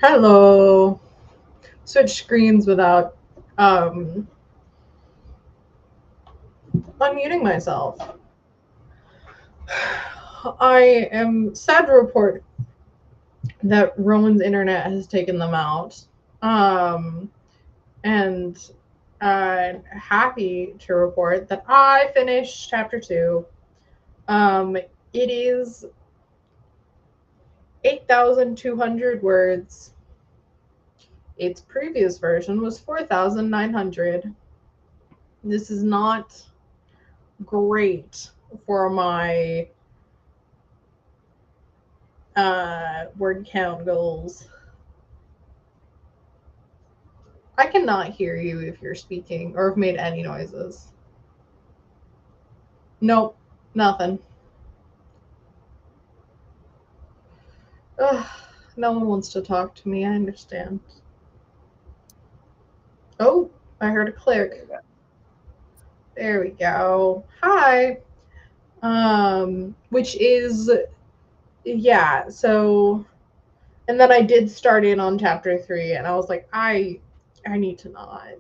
Hello. Switch screens without unmuting myself. I am sad to report that Rowan's internet has taken them out. And happy to report that I finished chapter 2. It is 8,200 words. Its previous version was 4,900. This is not great for my word count goals. I cannot hear you if you're speaking or have made any noises. Nope, nothing. Ugh, no one wants to talk to me, I understand. Oh, I heard a click. There we go. Hi. Which is, yeah, so, and then I did start in on chapter 3, and I was like, I need to not.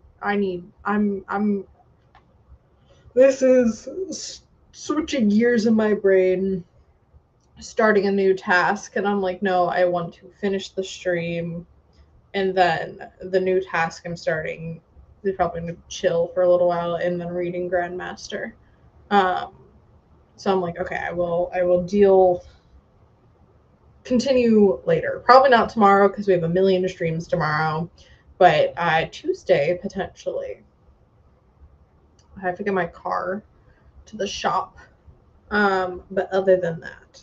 This is switching gears in my brain, starting a new task, and I'm like, no, I want to finish the stream, and then the new task I'm starting is probably going to chill for a little while, and then reading Grandmaster. So I'm like, okay, I will continue later. Probably not tomorrow because we have a million streams tomorrow, but Tuesday potentially. I have to get my car to the shop. But other than that,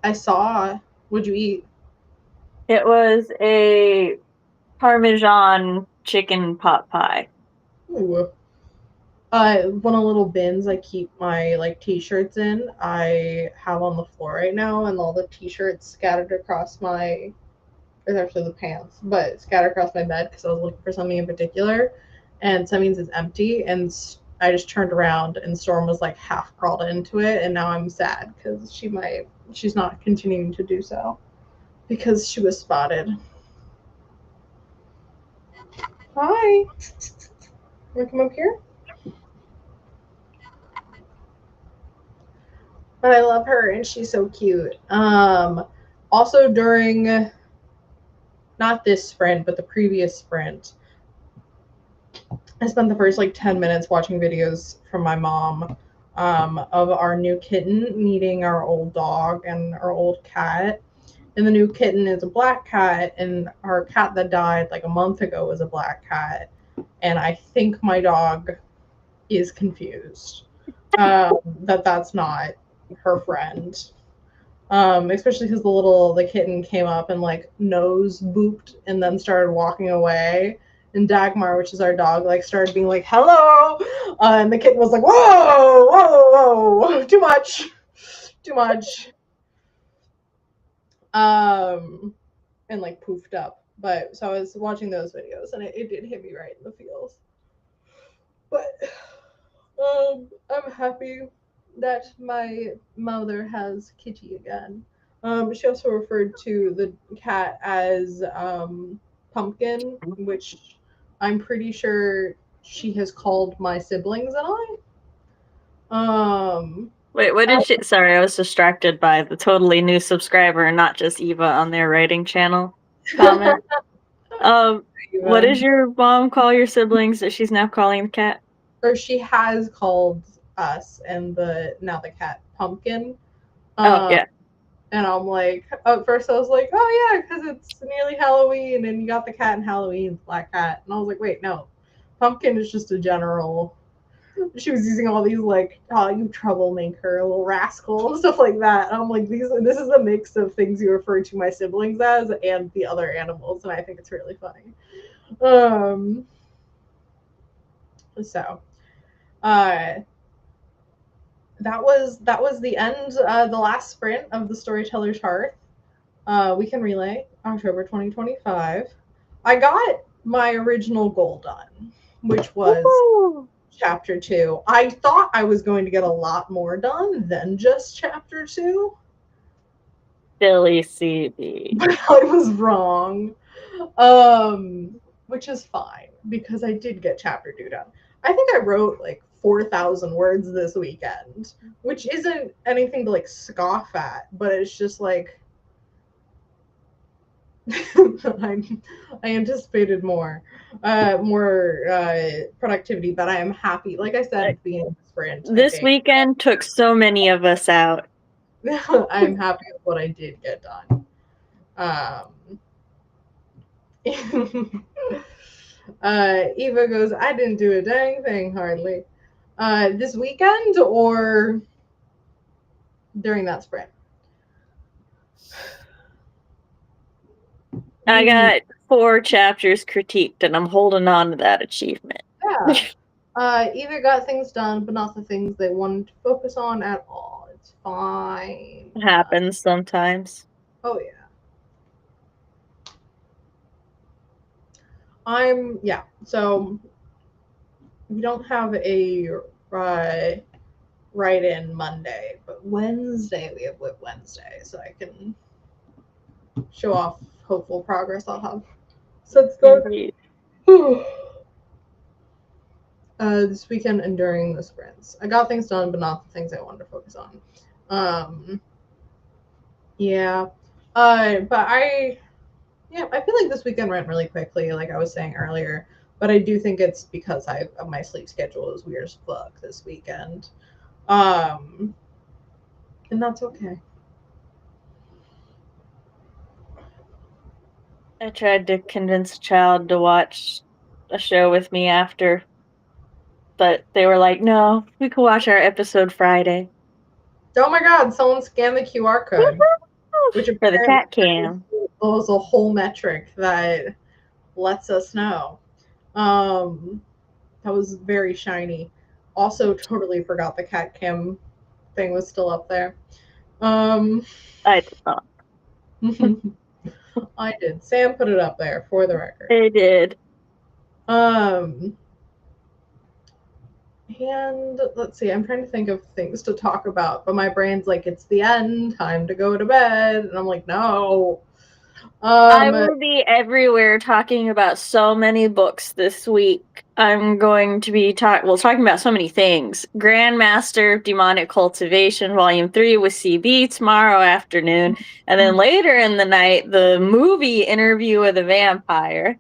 I saw. What'd you eat? It was a Parmesan chicken pot pie. Ooh. One of the little bins I keep my t-shirts in, I have on the floor right now, and all the t-shirts scattered across my, it's actually the pants, but scattered across my bed because I was looking for something in particular, and so that means it's empty, and I just turned around and Storm was half crawled into it, and now I'm sad because she's not continuing to do so because she was spotted. Hi. Wanna come up here? But I love her and she's so cute. Also during not this sprint, but the previous sprint, I spent the first 10 minutes watching videos from my mom of our new kitten meeting our old dog and our old cat. And the new kitten is a black cat, and our cat that died a month ago was a black cat. And I think my dog is confused that that's not her friend. Especially because the kitten came up and nose booped and then started walking away. And Dagmar, which is our dog, started being hello, and the kitten was like, whoa, whoa, whoa, too much. And poofed up. But so I was watching those videos, and it did hit me right in the feels. But I'm happy that my mother has Kitty again. She also referred to the cat as Pumpkin, which I'm pretty sure she has called my siblings and I. Wait, what did she? Sorry, I was distracted by the totally new subscriber, not just Eva on their writing channel comment. What does your mom call your siblings that she's now calling the cat? Or she has called us and now the cat Pumpkin. Yeah. And I'm like, at first I was like, oh yeah, because it's nearly Halloween, and you got the cat in Halloween, Black Cat. And I was like, wait, no, Pumpkin is just a general. She was using all these oh, you troublemaker, little rascal, and stuff like that. And I'm like, this is a mix of things you refer to my siblings as and the other animals, and I think it's really funny. So, that was the end, the last sprint of the Storytellers Hearth. Weekend Relay, October 2025. I got my original goal done, which was chapter 2. I thought I was going to get a lot more done than just chapter 2. Silly CB. But I was wrong. Which is fine because I did get chapter 2 done. I think I wrote like 4,000 words this weekend, which isn't anything to like scoff at, but it's just like I anticipated more productivity, but I am happy. Like I said at the beginning of the sprint, this weekend took so many of us out. I'm happy with what I did get done. Eva goes, I didn't do a dang thing hardly. This weekend or during that sprint? I got 4 chapters critiqued, and I'm holding on to that achievement. Yeah. Eva got things done, but not the things they wanted to focus on at all. It's fine. It happens sometimes. Oh, yeah. So we don't have a write-in Monday, but Wednesday we have Whip Wednesday, so I can show off hopeful progress I'll have. So it's good. This weekend and during the sprints. I got things done, but not the things I wanted to focus on. Yeah. But I feel like this weekend went really quickly, like I was saying earlier. But I do think it's because my sleep schedule is weird as fuck this weekend. And that's okay. I tried to convince a child to watch a show with me after, but they were like, no, we can watch our episode Friday. Oh my god, someone scanned the QR code. Which for the cat cam. Was a whole metric that lets us know. That was very shiny. Also, totally forgot the cat cam thing was still up there. I did not. I did. Sam put it up there for the record. I did. And let's see, I'm trying to think of things to talk about, but my brain's like, it's the end, time to go to bed. And I'm like, no. I will be everywhere talking about so many books this week. I'm going to be talking about so many things. Grandmaster Demonic Cultivation, Volume 3 with CB tomorrow afternoon. And then later in the night, the movie Interview with a Vampire.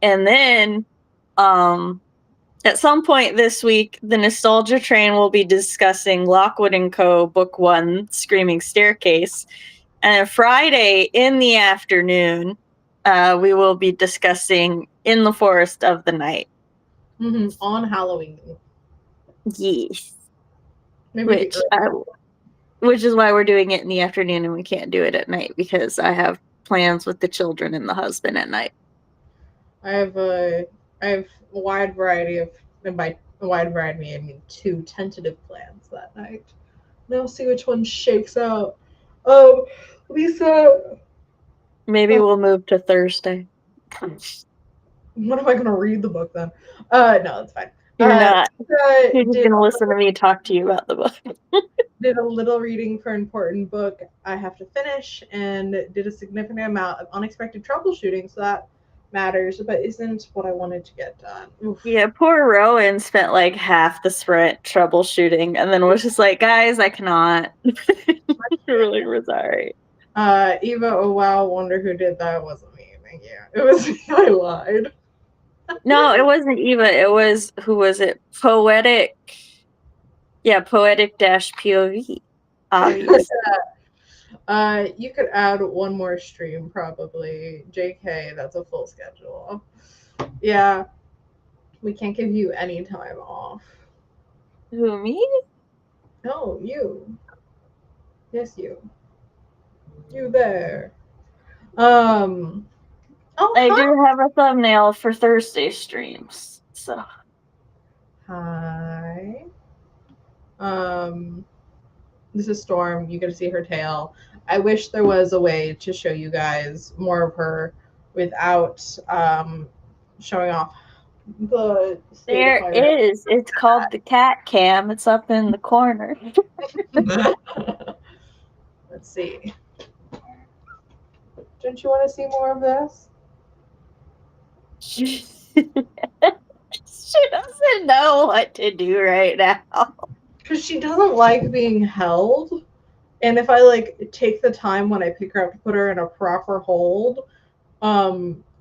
And then at some point this week, the Nostalgia Train will be discussing Lockwood & Co. Book 1, Screaming Staircase. And Friday in the afternoon, we will be discussing In the Forest of the Night. On Halloween. Yes. Which is why we're doing it in the afternoon and we can't do it at night because I have plans with the children and the husband at night. I have a wide variety of, and by a wide variety I mean 2 tentative plans that night. Now see which one shakes out. Lisa. Maybe we'll move to Thursday. When am I going to read the book then? No, it's fine. You're not. You're just going to listen to me talk to you about the book. Did a little reading for an important book I have to finish and did a significant amount of unexpected troubleshooting, so that matters, but isn't what I wanted to get done. Oof. Yeah, poor Rowan spent like half the sprint troubleshooting and then was just like, guys, I cannot. Really sorry. Eva, oh wow, wonder who did that. It wasn't me. Thank you. It was me. I lied. No, it wasn't Eva. It was, who was it? Poetic. Yeah, Poetic-POV. Obviously. You could add one more stream probably. JK, that's a full schedule. Yeah. We can't give you any time off. Who, me? No, you. Yes, you. You there. I do have a thumbnail for Thursday streams. So. Hi. This is Storm. You get to see her tail. I wish there was a way to show you guys more of her without showing off the There is. It's called the cat cam. It's up in the corner. Let's see. Don't you want to see more of this? She doesn't know what to do right now. Because she doesn't like being held. And if I like take the time when I pick her up to put her in a proper hold,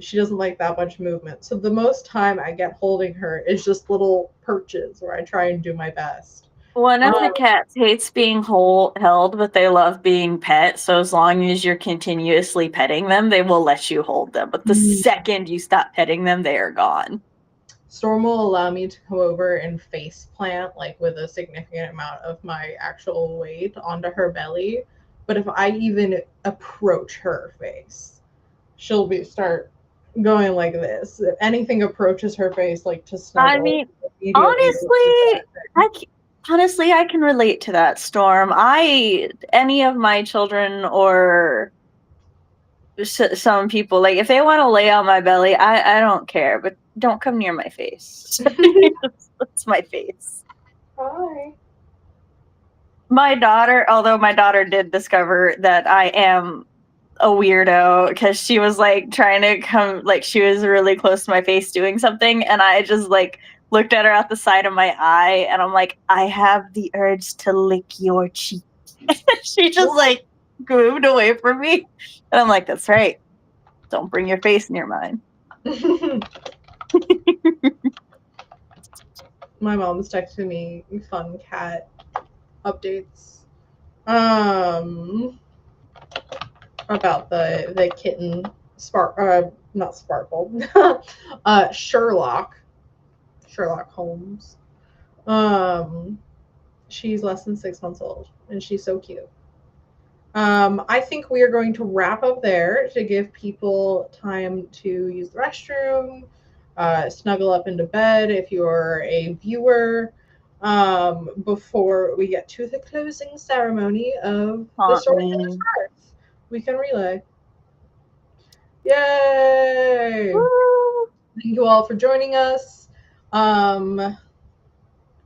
she doesn't like that much movement. So the most time I get holding her is just little perches where I try and do my best. One of the cats hates being held, but they love being pet. So as long as you're continuously petting them, they will let you hold them. But the second you stop petting them, they are gone. Storm will allow me to come over and face plant, like with a significant amount of my actual weight onto her belly. But if I even approach her face, she'll start going like this. If anything approaches her face, like to snuggle. I mean, honestly, I can relate to that, Storm. Any of my children or some people, like, if they want to lay on my belly, I don't care, but don't come near my face. That's my face. Hi. Although my daughter did discover that I am a weirdo, because she was like trying to come, like she was really close to my face doing something, and I just like looked at her out the side of my eye, and I'm like, I have the urge to lick your cheek. She just like moved away from me, and I'm like, that's right, don't bring your face near mine. My mom's texting me fun cat updates about the kitten not Sparkle. Sherlock Holmes. She's less than 6 months old and she's so cute. I think we are going to wrap up there to give people time to use the restroom, snuggle up into bed if you're a viewer, before we get to the closing ceremony of the Storytellers Hearth. We can relay. Yay! Woo! Thank you all for joining us. And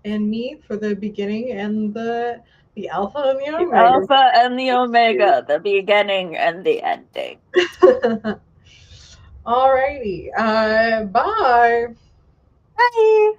me for the beginning and the alpha and the omega. The alpha and the omega, the beginning and the ending. Alrighty. Bye. Bye.